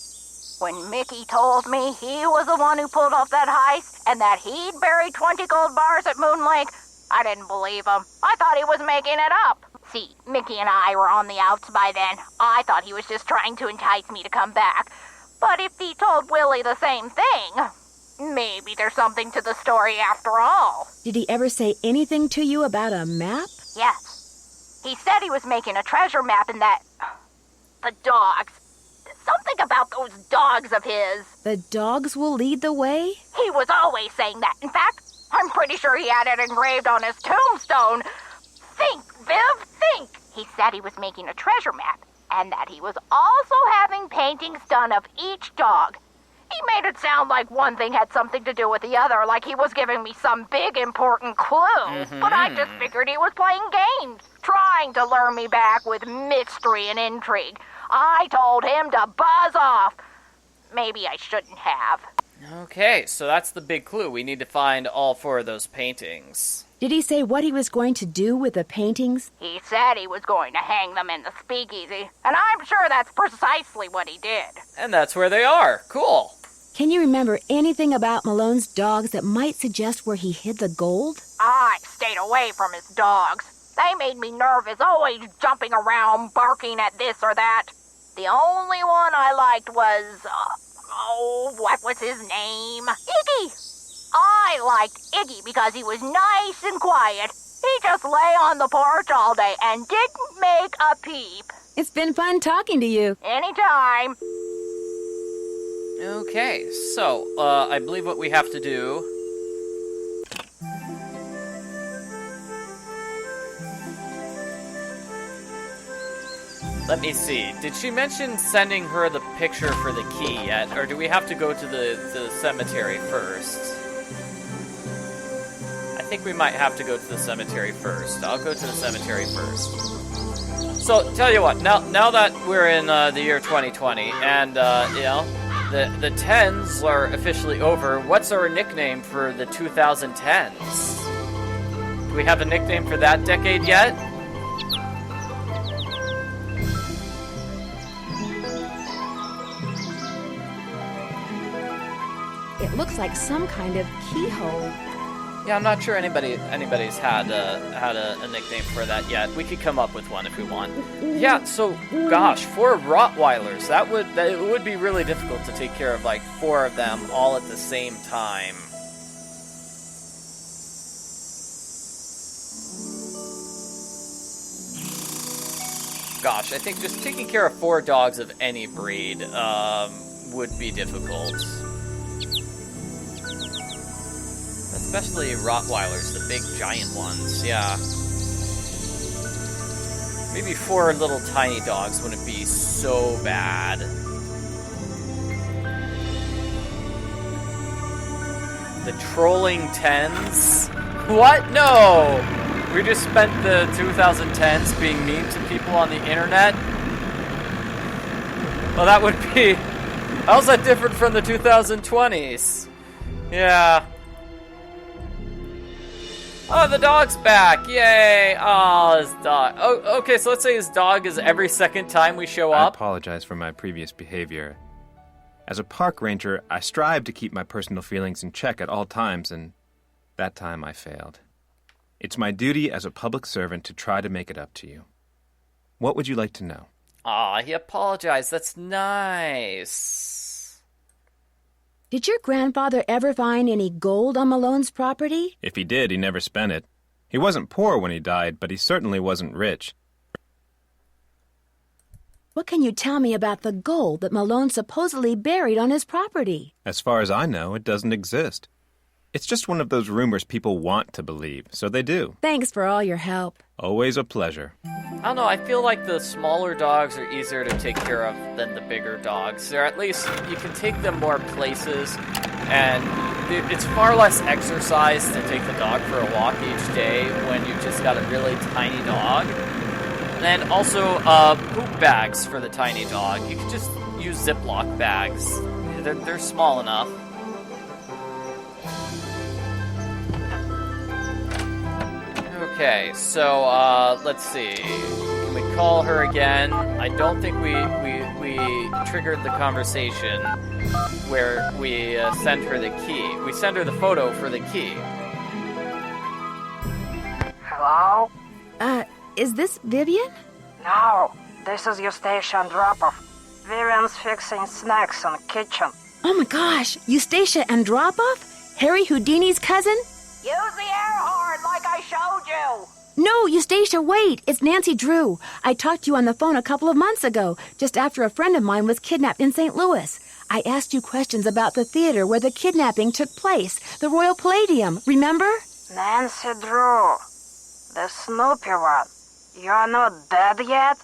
when Mickey told me he was the one who pulled off that heist and that he'd buried 20 gold bars at Moon Lake, I didn't believe him. I thought he was making it up. See, Mickey and I were on the outs by then. I thought he was just trying to entice me to come back. But if he told Willie the same thing, maybe there's something to the story after all. Did he ever say anything to you about a map? Yes. He said he was making a treasure map and that... The dogs. Something about those dogs of his. The dogs will lead the way? He was always saying that. In fact, I'm pretty sure he had it engraved on his tombstone. Think, Viv, think. He said he was making a treasure map and that he was also having paintings done of each dog. He made it sound like one thing had something to do with the other, like he was giving me some big important clue. But I just figured he was playing games, trying to lure me back with mystery and intrigue. I told him to buzz off. Maybe I shouldn't have. Okay, so that's the big clue. We need to find all 4 of those paintings. Did he say what he was going to do with the paintings? He said he was going to hang them in the speakeasy, and I'm sure that's precisely what he did. And that's where they are. Cool. Can you remember anything about Malone's dogs that might suggest where he hid the gold? I stayed away from his dogs. They made me nervous, always jumping around, barking at this or that. The only one I liked was... what was his name? Iggy! I liked Iggy because he was nice and quiet. He just lay on the porch all day and didn't make a peep. It's been fun talking to you. Anytime. Okay, so, I believe what we have to do... Let me see. Did she mention sending her the picture for the key yet? Or do we have to go to the cemetery first? I think we might have to go to the cemetery first. I'll go to the cemetery first. So, tell you what, now that we're in the year 2020, and, you know, the 10s are officially over, what's our nickname for the 2010s? Do we have a nickname for that decade yet? It looks like some kind of keyhole. Yeah, I'm not sure anybody's had a nickname for that yet. We could come up with one if we want. Yeah, so gosh, 4 Rottweilers. That would be really difficult to take care of like 4 of them all at the same time. Gosh, I think just taking care of 4 dogs of any breed would be difficult. Especially Rottweilers, the big giant ones, yeah. Maybe 4 little tiny dogs wouldn't be so bad. The trolling 10s? What? No! We just spent the 2010s being mean to people on the internet? Well, that would be... How's that different from the 2020s? Yeah. Oh, the dog's back! Yay! Oh, his dog. Oh, okay, so let's say his dog is every second time we show I up. apologize for my previous behavior. As a park ranger, I strive to keep my personal feelings in check at all times, and that time I failed. It's my duty as a public servant to try to make it up to you. What would you like to know? Aw, he apologized. That's nice. Did your grandfather ever find any gold on Malone's property? If he did, he never spent it. He wasn't poor when he died, but he certainly wasn't rich. What can you tell me about the gold that Malone supposedly buried on his property? As far as I know, it doesn't exist. It's just one of those rumors people want to believe, so they do. Thanks for all your help. Always a pleasure. I don't know, I feel like the smaller dogs are easier to take care of than the bigger dogs. Or at least you can take them more places, and it's far less exercise to take the dog for a walk each day when you've just got a really tiny dog. And also, poop bags for the tiny dog. You can just use Ziploc bags. They're small enough. Okay, so, let's see. Can we call her again? I don't think we triggered the conversation where we send her the key. We send her the photo for the key. Hello? Is this Vivian? No, this is your station drop-off. Vivian's fixing snacks in the kitchen. Oh my gosh, Eustacia Andropov? Harry Houdini's cousin? Use the air horn like I showed you. No, Eustacia, wait. It's Nancy Drew. I talked to you on the phone a couple of months ago, just after a friend of mine was kidnapped in St. Louis. I asked you questions about the theater where the kidnapping took place, the Royal Palladium, remember? Nancy Drew, the Snoopy one. You're not dead yet?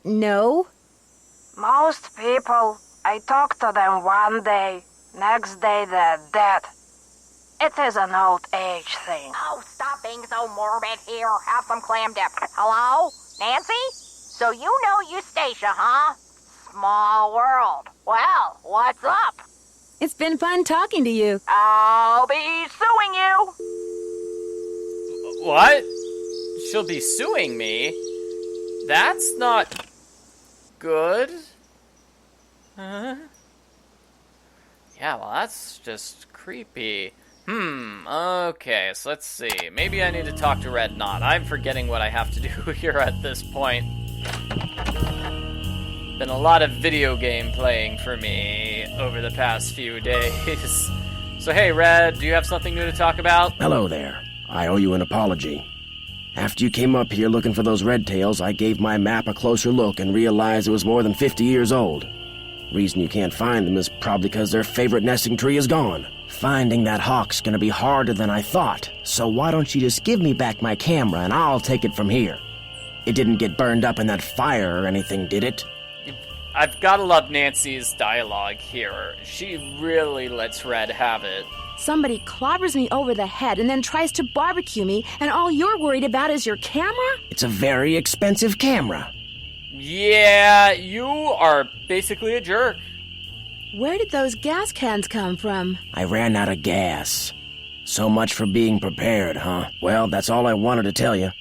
No. Most people, I talk to them one day, next day they're dead. It is an old age thing. Oh, stop being so morbid here. Have some clam dip. Hello? Nancy? So you know Eustacia, huh? Small world. Well, what's up? It's been fun talking to you. I'll be suing you. What? She'll be suing me? That's not good. Huh? Yeah, well, that's just creepy. Okay, so let's see. Maybe I need to talk to Red Knot. I'm forgetting what I have to do here at this point. Been a lot of video game playing for me over the past few days. So hey, Red, do you have something new to talk about? Hello there. I owe you an apology. After you came up here looking for those red tails, I gave my map a closer look and realized it was more than 50 years old. Reason you can't find them is probably because their favorite nesting tree is gone. Finding that hawk's gonna be harder than I thought, so why don't you just give me back my camera and I'll take it from here. It didn't get burned up in that fire or anything, did it? I've gotta love Nancy's dialogue here. She really lets Red have it. Somebody clobbers me over the head and then tries to barbecue me, and all you're worried about is your camera? It's a very expensive camera. Yeah, you are basically a jerk. Where did those gas cans come from? I ran out of gas. So much for being prepared, huh? Well, that's all I wanted to tell you.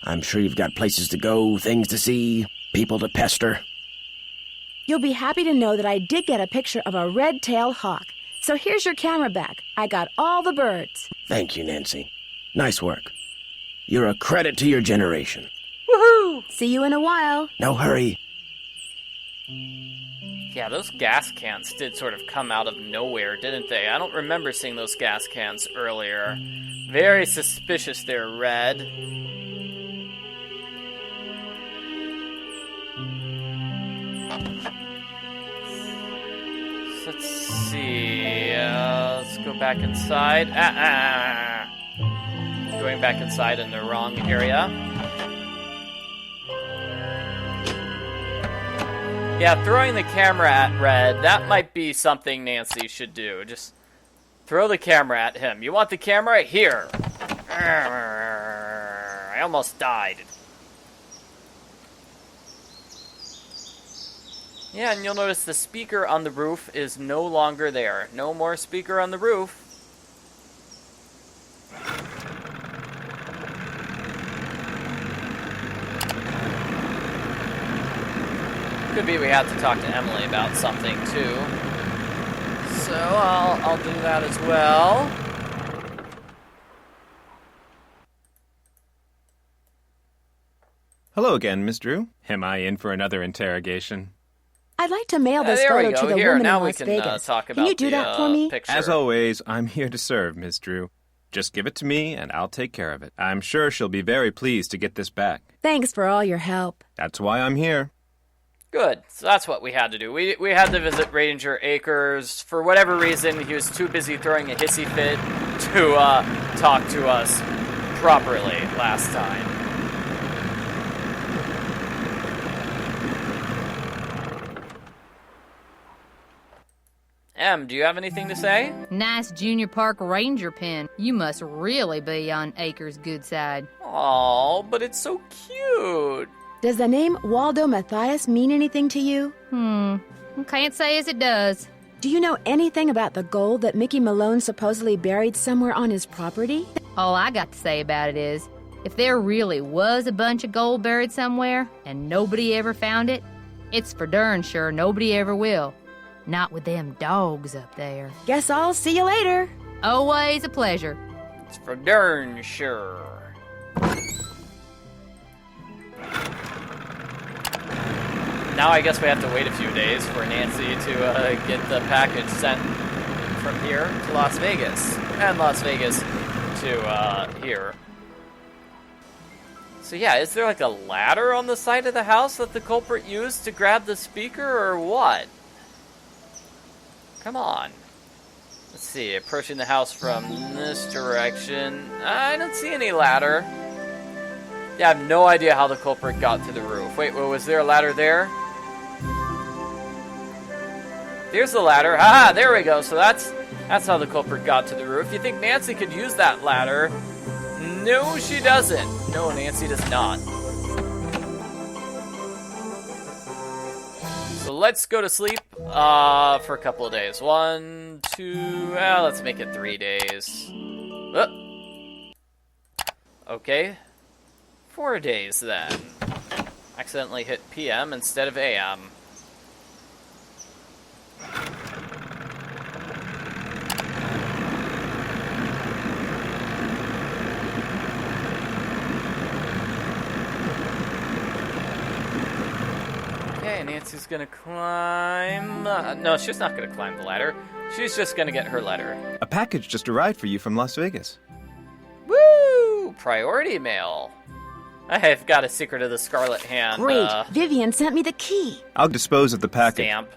I'm sure you've got places to go, things to see, people to pester. You'll be happy to know that I did get a picture of a red-tailed hawk. So here's your camera back. I got all the birds. Thank you, Nancy. Nice work. You're a credit to your generation. Woohoo! See you in a while. No hurry. Yeah, those gas cans did sort of come out of nowhere, didn't they? I don't remember seeing those gas cans earlier. Very suspicious there, Red. So let's see. Let's go back inside. Going back inside in the wrong area. Yeah, throwing the camera at Red, that might be something Nancy should do. Just throw the camera at him. You want the camera? Here. I almost died. Yeah, and you'll notice the speaker on the roof is no longer there. No more speaker on the roof. Could be we have to talk to Emily about something, too. So I'll do that as well. Hello again, Miss Drew. Am I in for another interrogation? I'd like to mail this there we photo go. to the Here, woman now in we Las can Vegas. talk about Can you do that for me? picture. As always, I'm here to serve, Miss Drew. Just give it to me, and I'll take care of it. I'm sure she'll be very pleased to get this back. Thanks for all your help. That's why I'm here. Good. So that's what we had to do. We had to visit Ranger Acres. For whatever reason, he was too busy throwing a hissy fit to talk to us properly last time. Em, do you have anything to say? Nice Junior Park Ranger pin. You must really be on Acres' good side. Aw, but it's so cute. Does the name Waldo Matthias mean anything to you? Can't say as it does. Do you know anything about the gold that Mickey Malone supposedly buried somewhere on his property? All I got to say about it is, if there really was a bunch of gold buried somewhere and nobody ever found it, it's for darn sure nobody ever will. Not with them dogs up there. Guess I'll see you later. Always a pleasure. It's for darn sure. Now I guess we have to wait a few days for Nancy to get the package sent from here to Las Vegas. And Las Vegas to here. So yeah, is there like a ladder on the side of the house that the culprit used to grab the speaker, or what? Come on. Let's see, approaching the house from this direction. I don't see any ladder. Yeah, I have no idea how the culprit got to the roof. Wait, was there a ladder there? There's the ladder. Ah, there we go. So that's how the culprit got to the roof. You think Nancy could use that ladder? No, she doesn't. No, Nancy does not. So let's go to sleep for a couple of days. 1, 2, let's make it 3 days. Okay. 4 days then. Accidentally hit PM instead of AM. Okay, Nancy's gonna climb... no, she's not gonna climb the ladder. She's just gonna get her letter. A package just arrived for you from Las Vegas. Woo! Priority mail. I've got a Secret of the Scarlet Hand. Great. Vivian sent me the key. I'll dispose of the package. Stamp.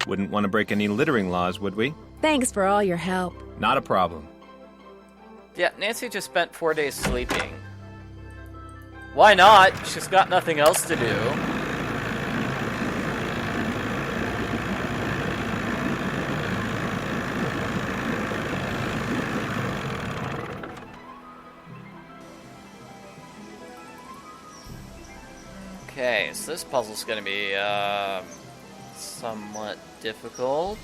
Wouldn't want to break any littering laws, would we? Thanks for all your help. Not a problem. Yeah, Nancy just spent 4 days sleeping. Why not? She's got nothing else to do. Okay, so this puzzle's gonna be, somewhat difficult.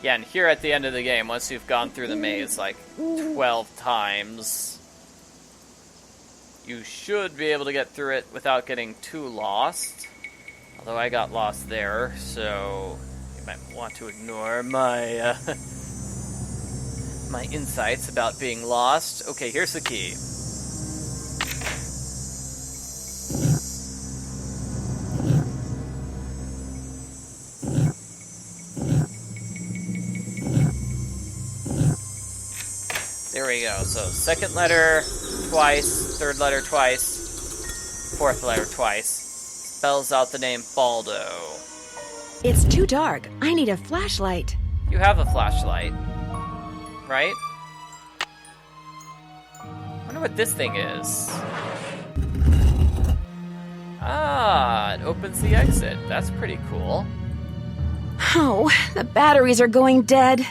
Yeah, and here at the end of the game, once you've gone through the maze like 12 times, you should be able to get through it without getting too lost. Although I got lost there, so you might want to ignore my my insights about being lost. Okay, here's the key. There we go. So second letter twice, third letter twice, fourth letter twice. Spells out the name Baldo. It's too dark. I need a flashlight. You have a flashlight, right? Wonder what this thing is. Ah, it opens the exit. That's pretty cool. Oh, the batteries are going dead.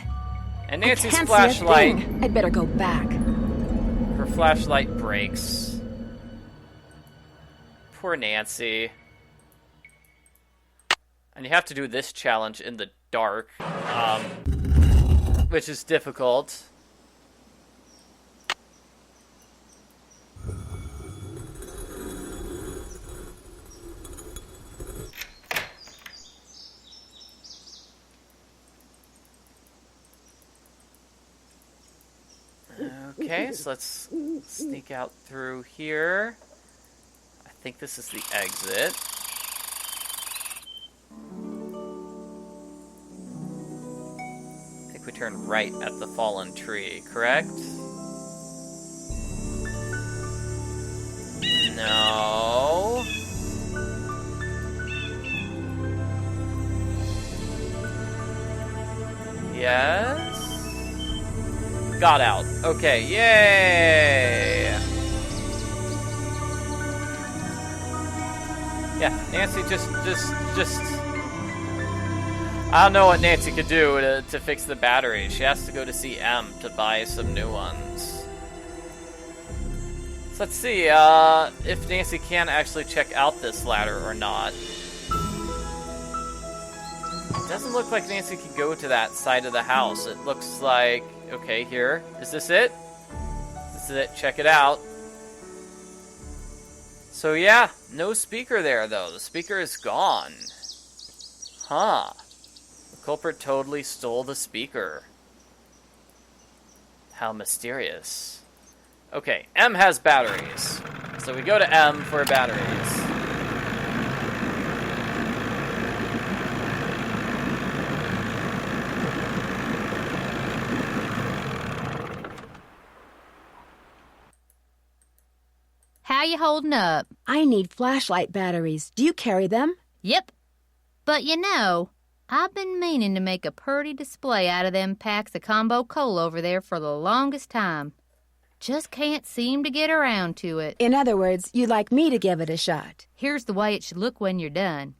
And Nancy's I can't flashlight. see a thing. I'd better go back. Her flashlight breaks. Poor Nancy. And you have to do this challenge in the dark, which is difficult. Okay, so let's sneak out through here. I think this is the exit. I think we turn right at the fallen tree, correct? No. Yes. Got out. Okay, yay! Yeah, Nancy just... I don't know what Nancy could do to fix the battery. She has to go to see M to buy some new ones. So let's see if Nancy can actually check out this ladder or not. It doesn't look like Nancy can go to that side of the house. It looks like... Okay, here. Is this it? This is it. Check it out. So yeah, no speaker there, though. The speaker is gone. Huh. The culprit totally stole the speaker. How mysterious. Okay, M has batteries. So we go to M for batteries. How you holding up? I need flashlight batteries. Do you carry them? Yep. But you know, I've been meaning to make a purty display out of them packs of combo coal over there for the longest time. Just can't seem to get around to it. In other words, you'd like me to give it a shot. Here's the way it should look when you're done.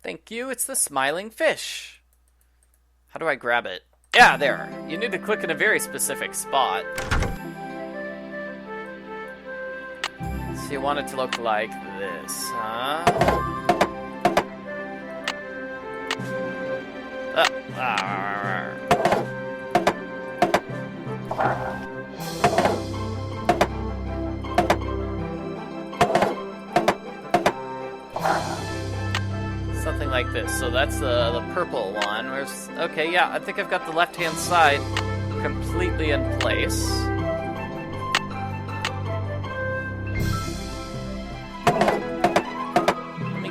Thank you, it's the smiling fish. How do I grab it? Yeah, there. You need to click in a very specific spot. So you want it to look like this, huh? Something like this. So that's the purple one. Okay, yeah, I think I've got the left-hand side completely in place.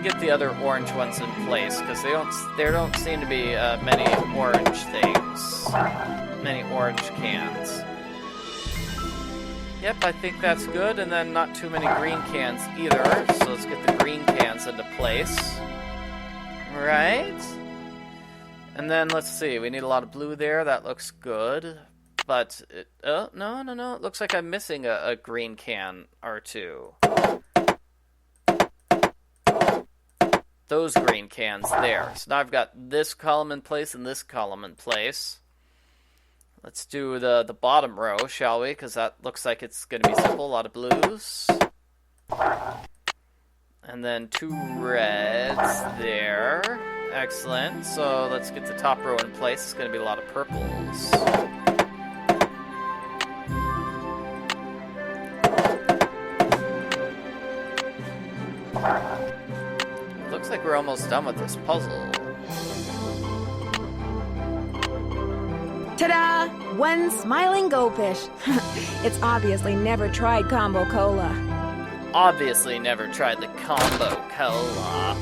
Get the other orange ones in place because there don't seem to be many orange things, many orange cans. Yep, I think that's good, and then not too many green cans either. So let's get the green cans into place. Right? And then let's see, we need a lot of blue there. That looks good, but no, it looks like I'm missing a green can or two. Those green cans there. So now I've got this column in place and this column in place. Let's do the bottom row, shall we? Because that looks like it's going to be simple. A lot of blues. And then 2 reds there. Excellent. So let's get the top row in place. It's going to be a lot of purples. Looks like we're almost done with this puzzle. Ta-da! One smiling goldfish. It's obviously never tried combo cola. Obviously never tried the combo cola.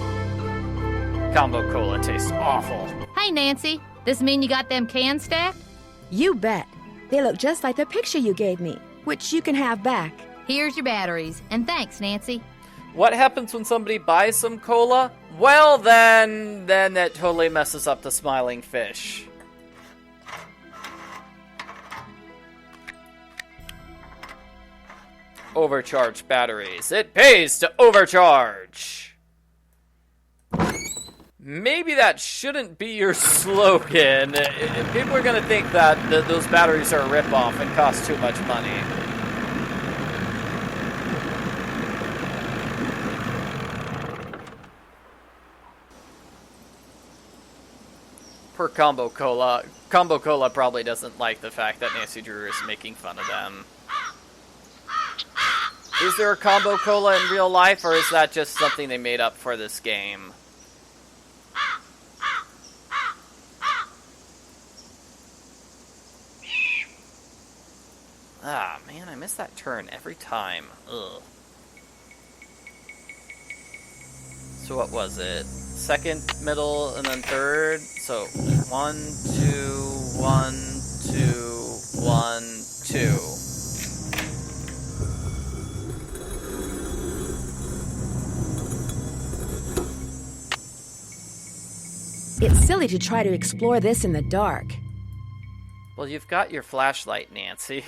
Combo cola tastes awful. Hey, Nancy, this mean you got them cans stacked? You bet. They look just like the picture you gave me, which you can have back. Here's your batteries, and thanks, Nancy. What happens when somebody buys some cola? Well, then that totally messes up the smiling fish. Overcharged batteries. It pays to overcharge. Maybe that shouldn't be your slogan. People are going to think that those batteries are a ripoff and cost too much money. Per Combo Cola. Combo Cola probably doesn't like the fact that Nancy Drew is making fun of them. Is there a Combo Cola in real life, or is that just something they made up for this game? Ah, man, I miss that turn every time. Ugh. So what was it? Second, middle, and then third? So, 1, 2, 1, 2, 1, 2. It's silly to try to explore this in the dark. Well, you've got your flashlight, Nancy.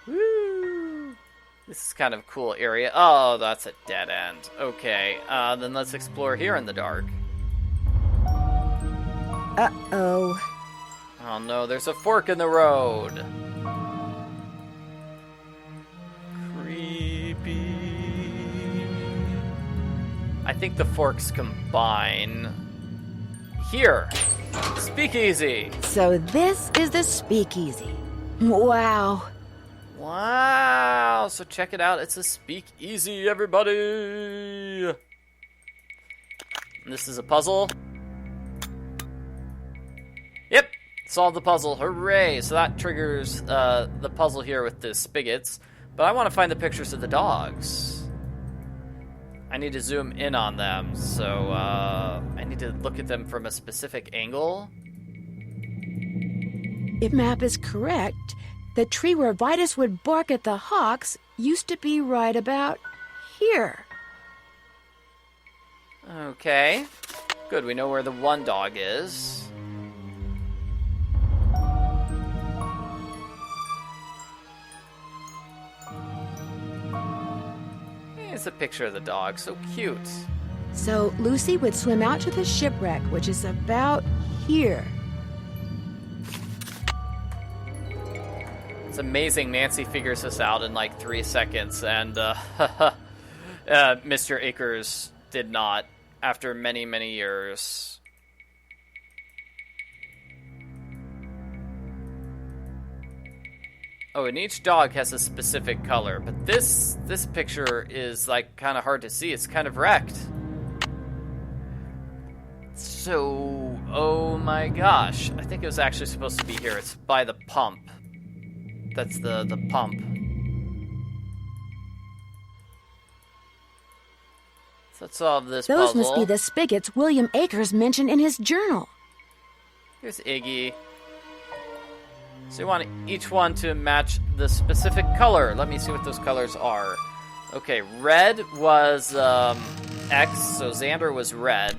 Woo! This is kind of a cool area. Oh, that's a dead end. Okay, then let's explore here in the dark. Uh-oh. Oh no, there's a fork in the road. Creepy. I think the forks combine. Here! Speakeasy! So this is the speakeasy. Wow. Wow! So check it out. It's a speakeasy, everybody! And this is a puzzle. Yep! Solved the puzzle. Hooray! So that triggers the puzzle here with the spigots. But I want to find the pictures of the dogs. I need to zoom in on them. So I need to look at them from a specific angle. If map is correct, the tree where Vitus would bark at the hawks used to be right about here. Okay. Good, we know where the one dog is. Here's a picture of the dog, so cute. So Lucy would swim out to the shipwreck, which is about here. It's amazing Nancy figures this out in like 3 seconds, and Mr. Akers did not after many, many years. Oh, and each dog has a specific color, but this picture is like kind of hard to see. It's kind of wrecked. So, oh my gosh. I think it was actually supposed to be here. It's by the pump. That's the pump. So let's solve this Those puzzle. must be the spigots William Akers mentioned in his journal. Here's Iggy. So you want each one to match the specific color. Let me see what those colors are. Okay, red was X, so Xander was red.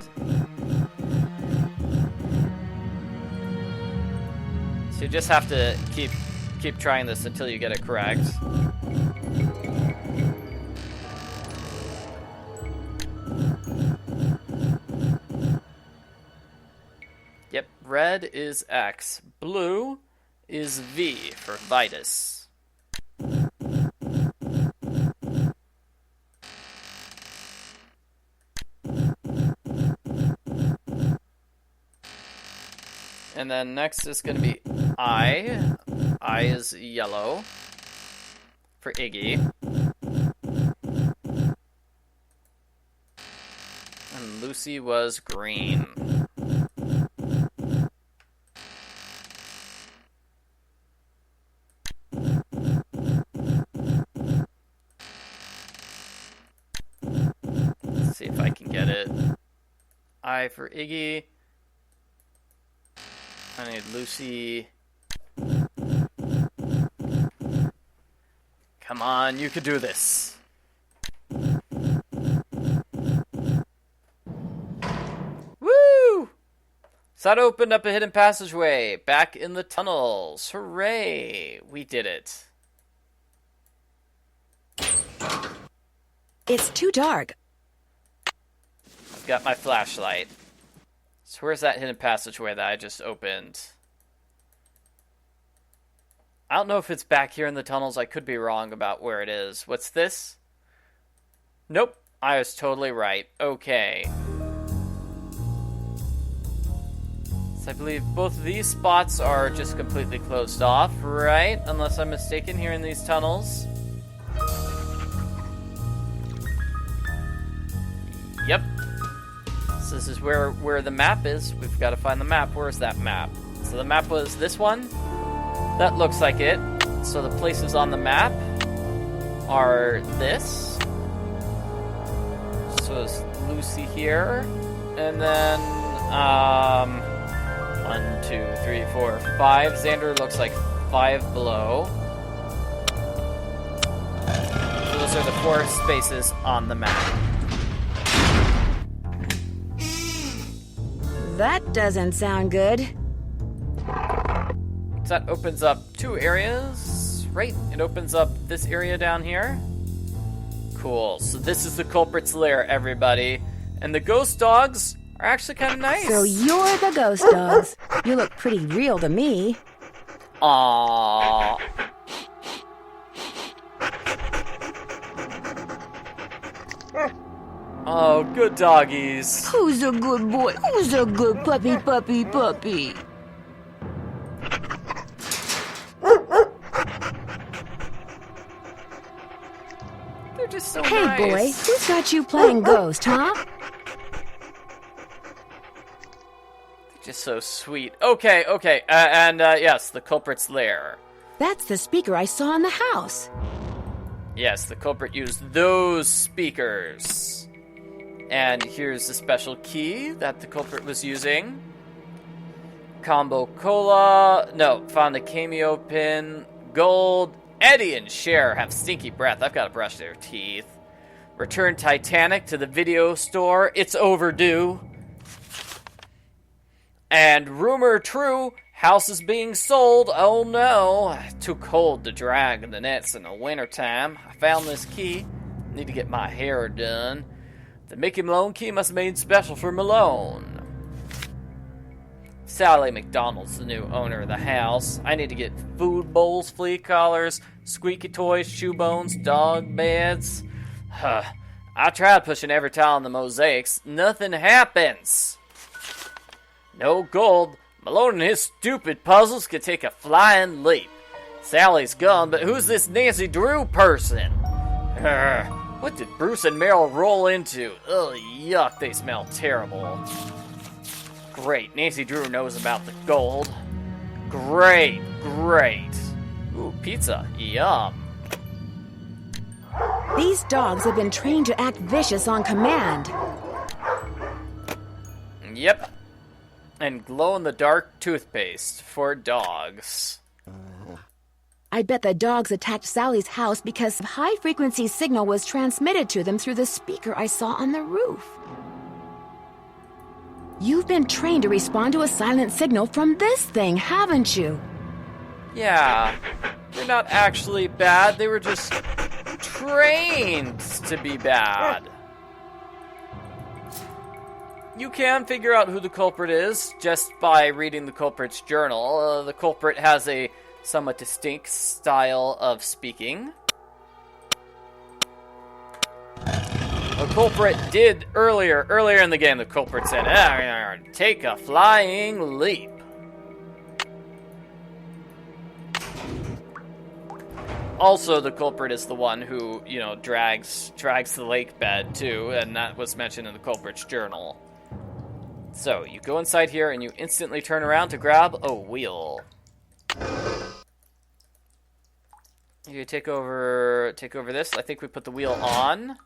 So you just have to keep trying this until you get it correct. Yep, red is X. Blue is V for Vitus. And then next is going to be I. I is yellow for Iggy. And Lucy was green. Let's see if I can get it. I for Iggy. I need Lucy. Come on, you could do this. Woo! So that opened up a hidden passageway back in the tunnels. Hooray! We did it. It's too dark. Got my flashlight. So where's that hidden passageway that I just opened? I don't know if it's back here in the tunnels. I could be wrong about where it is. What's this? Nope. I was totally right. Okay. So I believe both of these spots are just completely closed off, right? Unless I'm mistaken here in these tunnels. Yep. So this is where the map is. We've got to find the map. Where's that map? So the map was this one. That looks like it. So the places on the map are this. So it's Lucy here. And then, 1, 2, 3, 4, 5. Xander looks like 5 below. So those are the 4 spaces on the map. That doesn't sound good. So that opens up 2 areas, right? It opens up this area down here. Cool. So this is the culprit's lair, everybody. And the ghost dogs are actually kind of nice. So you're the ghost dogs. You look pretty real to me. Aww. Oh, good doggies. Who's a good boy? Who's a good puppy, puppy, puppy? They're just so Hey, nice. boy, who's got you playing ghost, huh? They're just so sweet. Okay. Yes, the culprit's lair. That's the speaker I saw in the house. Yes, the culprit used those speakers. And here's the special key that the culprit was using. Combo Cola. No, found a cameo pin. Gold. Eddie and Cher have stinky breath. I've got to brush their teeth. Return Titanic to the video store. It's overdue. And rumor true. House is being sold. Oh no. Too cold to drag in the nets in the wintertime. I found this key. Need to get my hair done. The Mickey Malone key must have made special for Malone. Sally McDonald's the new owner of the house. I need to get food bowls, flea collars, squeaky toys, shoe bones, dog beds. I tried pushing every tile in the mosaics. Nothing happens. No gold. Malone and his stupid puzzles could take a flying leap. Sally's gone, but who's this Nancy Drew person? What did Bruce and Meryl roll into? Ugh, yuck, they smell terrible. Great, Nancy Drew knows about the gold. Great. Ooh, pizza, yum. These dogs have been trained to act vicious on command. Yep. And glow-in-the-dark toothpaste for dogs. I bet the dogs attacked Sally's house because a high-frequency signal was transmitted to them through the speaker I saw on the roof. You've been trained to respond to a silent signal from this thing, haven't you? Yeah, they're not actually bad. They were just trained to be bad. You can figure out who the culprit is just by reading the culprit's journal. The culprit has a somewhat distinct style of speaking. The culprit did earlier in the game, the culprit said, take a flying leap. Also, the culprit is the one who, drags the lake bed too, and that was mentioned in the culprit's journal. So, you go inside here and you instantly turn around to grab a wheel. You take over this. I think we put the wheel on.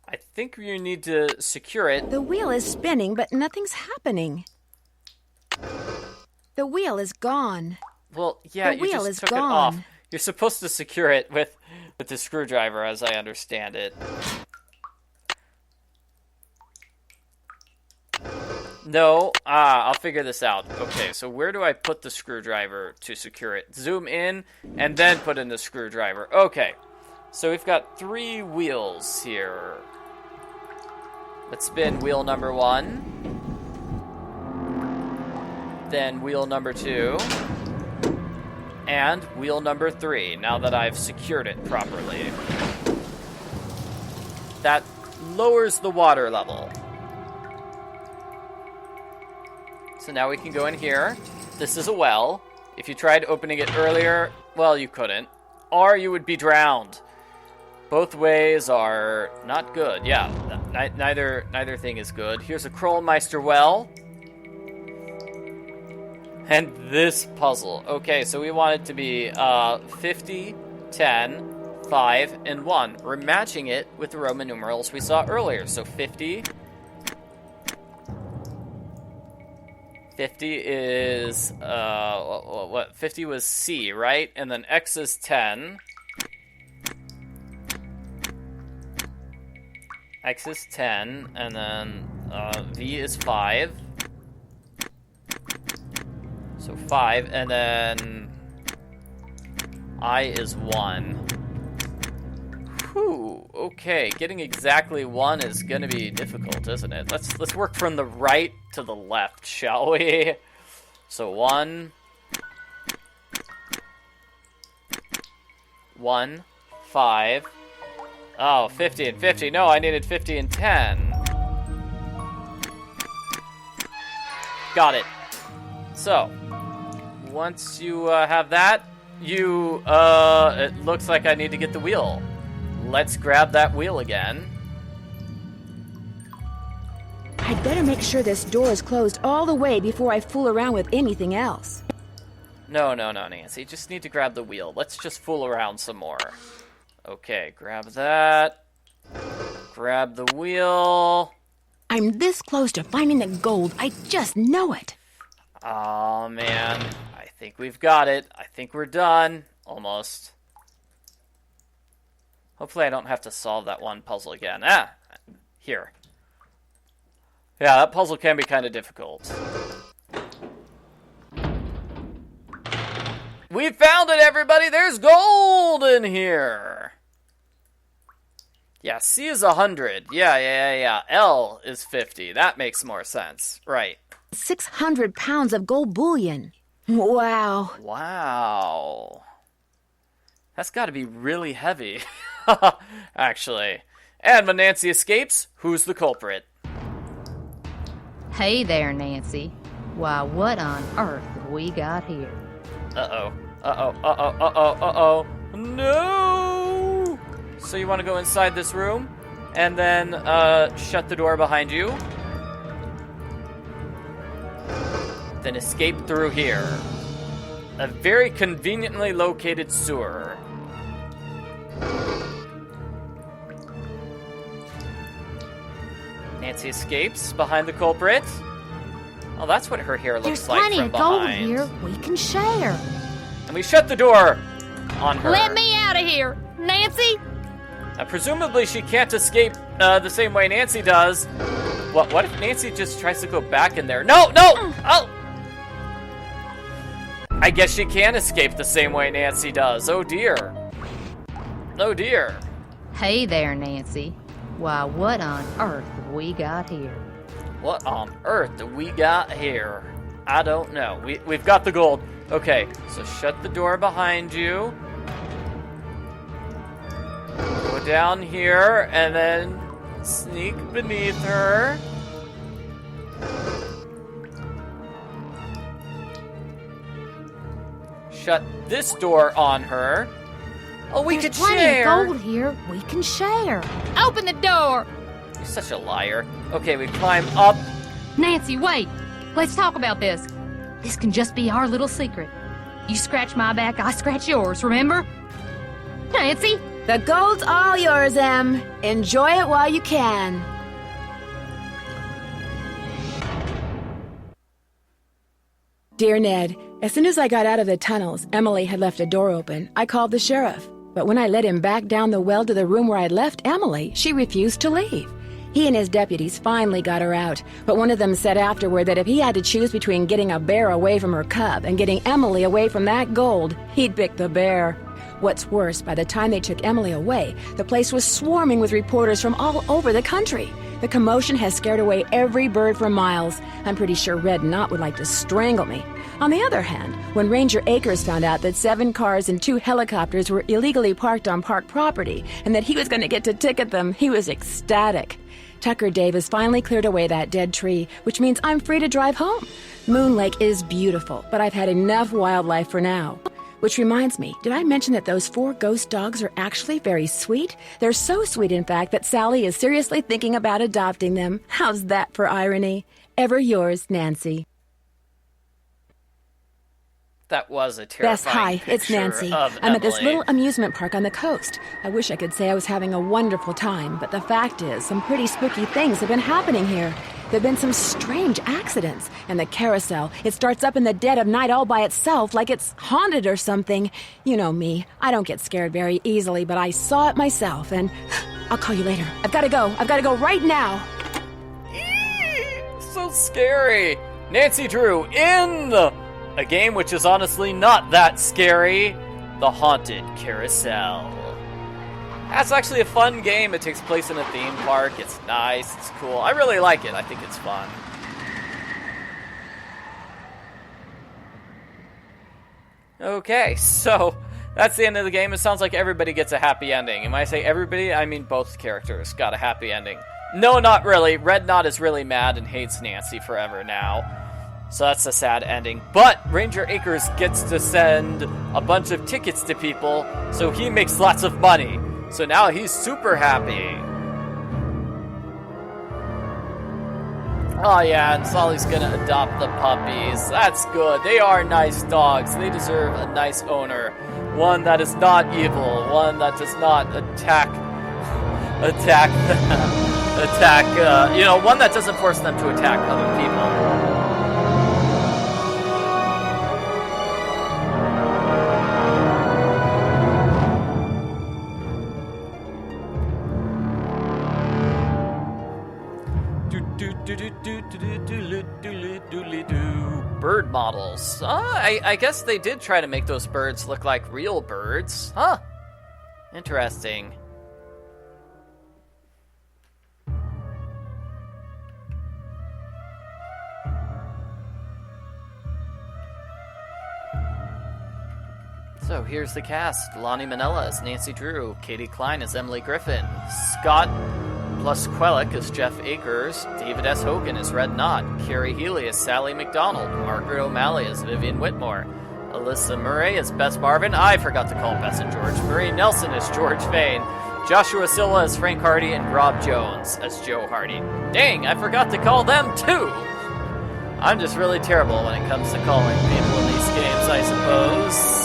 I think you need to secure it. The wheel is spinning, but nothing's happening. The wheel is gone. Well, yeah, the wheel you is just took gone. it off. You're supposed to secure it with the screwdriver, as I understand it. No, I'll figure this out. Okay, so where do I put the screwdriver to secure it? Zoom in, and then put in the screwdriver. Okay, so we've got 3 wheels here. Let's spin wheel number 1. Then wheel number 2. And wheel number 3, now that I've secured it properly. That lowers the water level. So now we can go in here. This is a well. If you tried opening it earlier, well, you couldn't. Or you would be drowned. Both ways are not good. Yeah, neither thing is good. Here's a Krollmeister well. And this puzzle. Okay, so we want it to be 50, 10, 5, and 1. We're matching it with the Roman numerals we saw earlier. So 50. 50 is, what? 50 was C, right? And then X is 10. X is 10, and then V is 5. So 5, and then I is 1. Whew, okay, getting exactly 1 is gonna be difficult, isn't it? Let's work from the right to the left, shall we? So 1, 1, 5. Oh, 50 and 50. No, I needed 50 and 10. Got it. So, once you have that, it looks like I need to get the wheel. Let's grab that wheel again. I'd better make sure this door is closed all the way before I fool around with anything else. No, Nancy. Just need to grab the wheel. Let's just fool around some more. Okay, grab that. Grab the wheel. I'm this close to finding the gold. I just know it. Oh, man. I think we've got it. I think we're done. Almost. Hopefully I don't have to solve that one puzzle again. Here. Yeah, that puzzle can be kind of difficult. We found it, everybody! There's gold in here! Yeah, C is 100. Yeah. L is 50. That makes more sense. Right. 600 pounds of gold bullion. Wow. Wow. That's got to be really heavy. Actually. And when Nancy escapes, who's the culprit? Hey there, Nancy. Why, what on earth have we got here? Uh-oh. No! So you want to go inside this room, and then shut the door behind you. Then escape through here. A very conveniently located sewer. Nancy escapes behind the culprit. Oh, that's what her hair looks like from behind. There's plenty of gold here. We can share. And we shut the door on her. Let me out of here, Nancy! Presumably she can't escape the same way Nancy does. What if Nancy just tries to go back in there? No! Oh! I guess she can escape the same way Nancy does. Oh dear. Oh dear. Hey there, Nancy. Why, what on earth have we got here? What on earth do we got here? I don't know. We've got the gold. Okay, so shut the door behind you. Go down here and then sneak beneath her. Shut this door on her. Oh, we could share. There's plenty of gold here. We can share. Open the door. You're such a liar. Okay, we climb up. Nancy, wait. Let's talk about this. This can just be our little secret. You scratch my back, I scratch yours, remember? Nancy? The gold's all yours, Em. Enjoy it while you can. Dear Ned, as soon as I got out of the tunnels, Emily had left a door open. I called the sheriff. But when I led him back down the well to the room where I'd left Emily, she refused to leave. He and his deputies finally got her out, but one of them said afterward that if he had to choose between getting a bear away from her cub and getting Emily away from that gold, he'd pick the bear. What's worse, by the time they took Emily away, the place was swarming with reporters from all over the country. The commotion has scared away every bird for miles. I'm pretty sure Red Knot would like to strangle me. On the other hand, when Ranger Akers found out that 7 cars and 2 helicopters were illegally parked on park property and that he was going to get to ticket them, he was ecstatic. Tucker Dave has finally cleared away that dead tree, which means I'm free to drive home. Moon Lake is beautiful, but I've had enough wildlife for now. Which reminds me, did I mention that those 4 ghost dogs are actually very sweet? They're so sweet, in fact, that Sally is seriously thinking about adopting them. How's that for irony? Ever yours, Nancy. That was a terrifying Bess, hi, it's picture Nancy. of I'm at this Emily. little amusement park on the coast. I wish I could say I was having a wonderful time, but the fact is, some pretty spooky things have been happening here. There have been some strange accidents, and the carousel, it starts up in the dead of night all by itself, like it's haunted or something. You know me, I don't get scared very easily, but I saw it myself, and I'll call you later. I've got to go right now. So scary. Nancy Drew in a game which is honestly not that scary, The Haunted Carousel. That's actually a fun game. It takes place in a theme park. It's nice. It's cool. I really like it. I think it's fun. Okay, so that's the end of the game. It sounds like everybody gets a happy ending. And when I say everybody, I mean both characters got a happy ending. No, not really. Red Knot is really mad and hates Nancy forever now. So that's a sad ending. But Ranger Akers gets to send a bunch of tickets to people, so he makes lots of money. So now he's super happy. Oh yeah, and Solly's gonna adopt the puppies. That's good. They are nice dogs. They deserve a nice owner. One that is not evil. One that does not attack, one that doesn't force them to attack other people. Bird models. I guess they did try to make those birds look like real birds. Huh. Interesting. So here's the cast. Lonnie Manella as Nancy Drew. Katie Klein as Emily Griffin. Scott Plusquellic as Jeff Akers, David S. Hogan as Red Knot, Carrie Healy as Sally McDonald, Margaret O'Malley as Vivian Whitmore, Alyssa Murray as Bess Marvin, I forgot to call Bess and George, Marie Nelson as George Vane, Joshua Silva as Frank Hardy, and Rob Jones as Joe Hardy. Dang, I forgot to call them too! I'm just really terrible when it comes to calling people in these games, I suppose.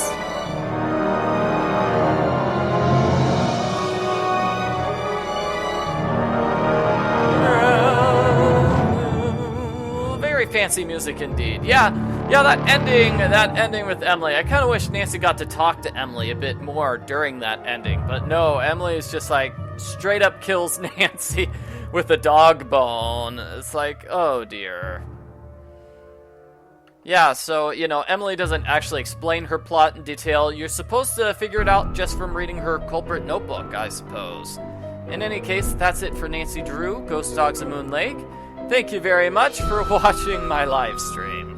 Fancy music indeed. Yeah, that ending with Emily. I kind of wish Nancy got to talk to Emily a bit more during that ending, but no, Emily is just like straight up kills Nancy with a dog bone. It's like, oh dear. Yeah, so, Emily doesn't actually explain her plot in detail. You're supposed to figure it out just from reading her culprit notebook, I suppose. In any case, that's it for Nancy Drew, Ghost Dogs of Moon Lake. Thank you very much for watching my live stream.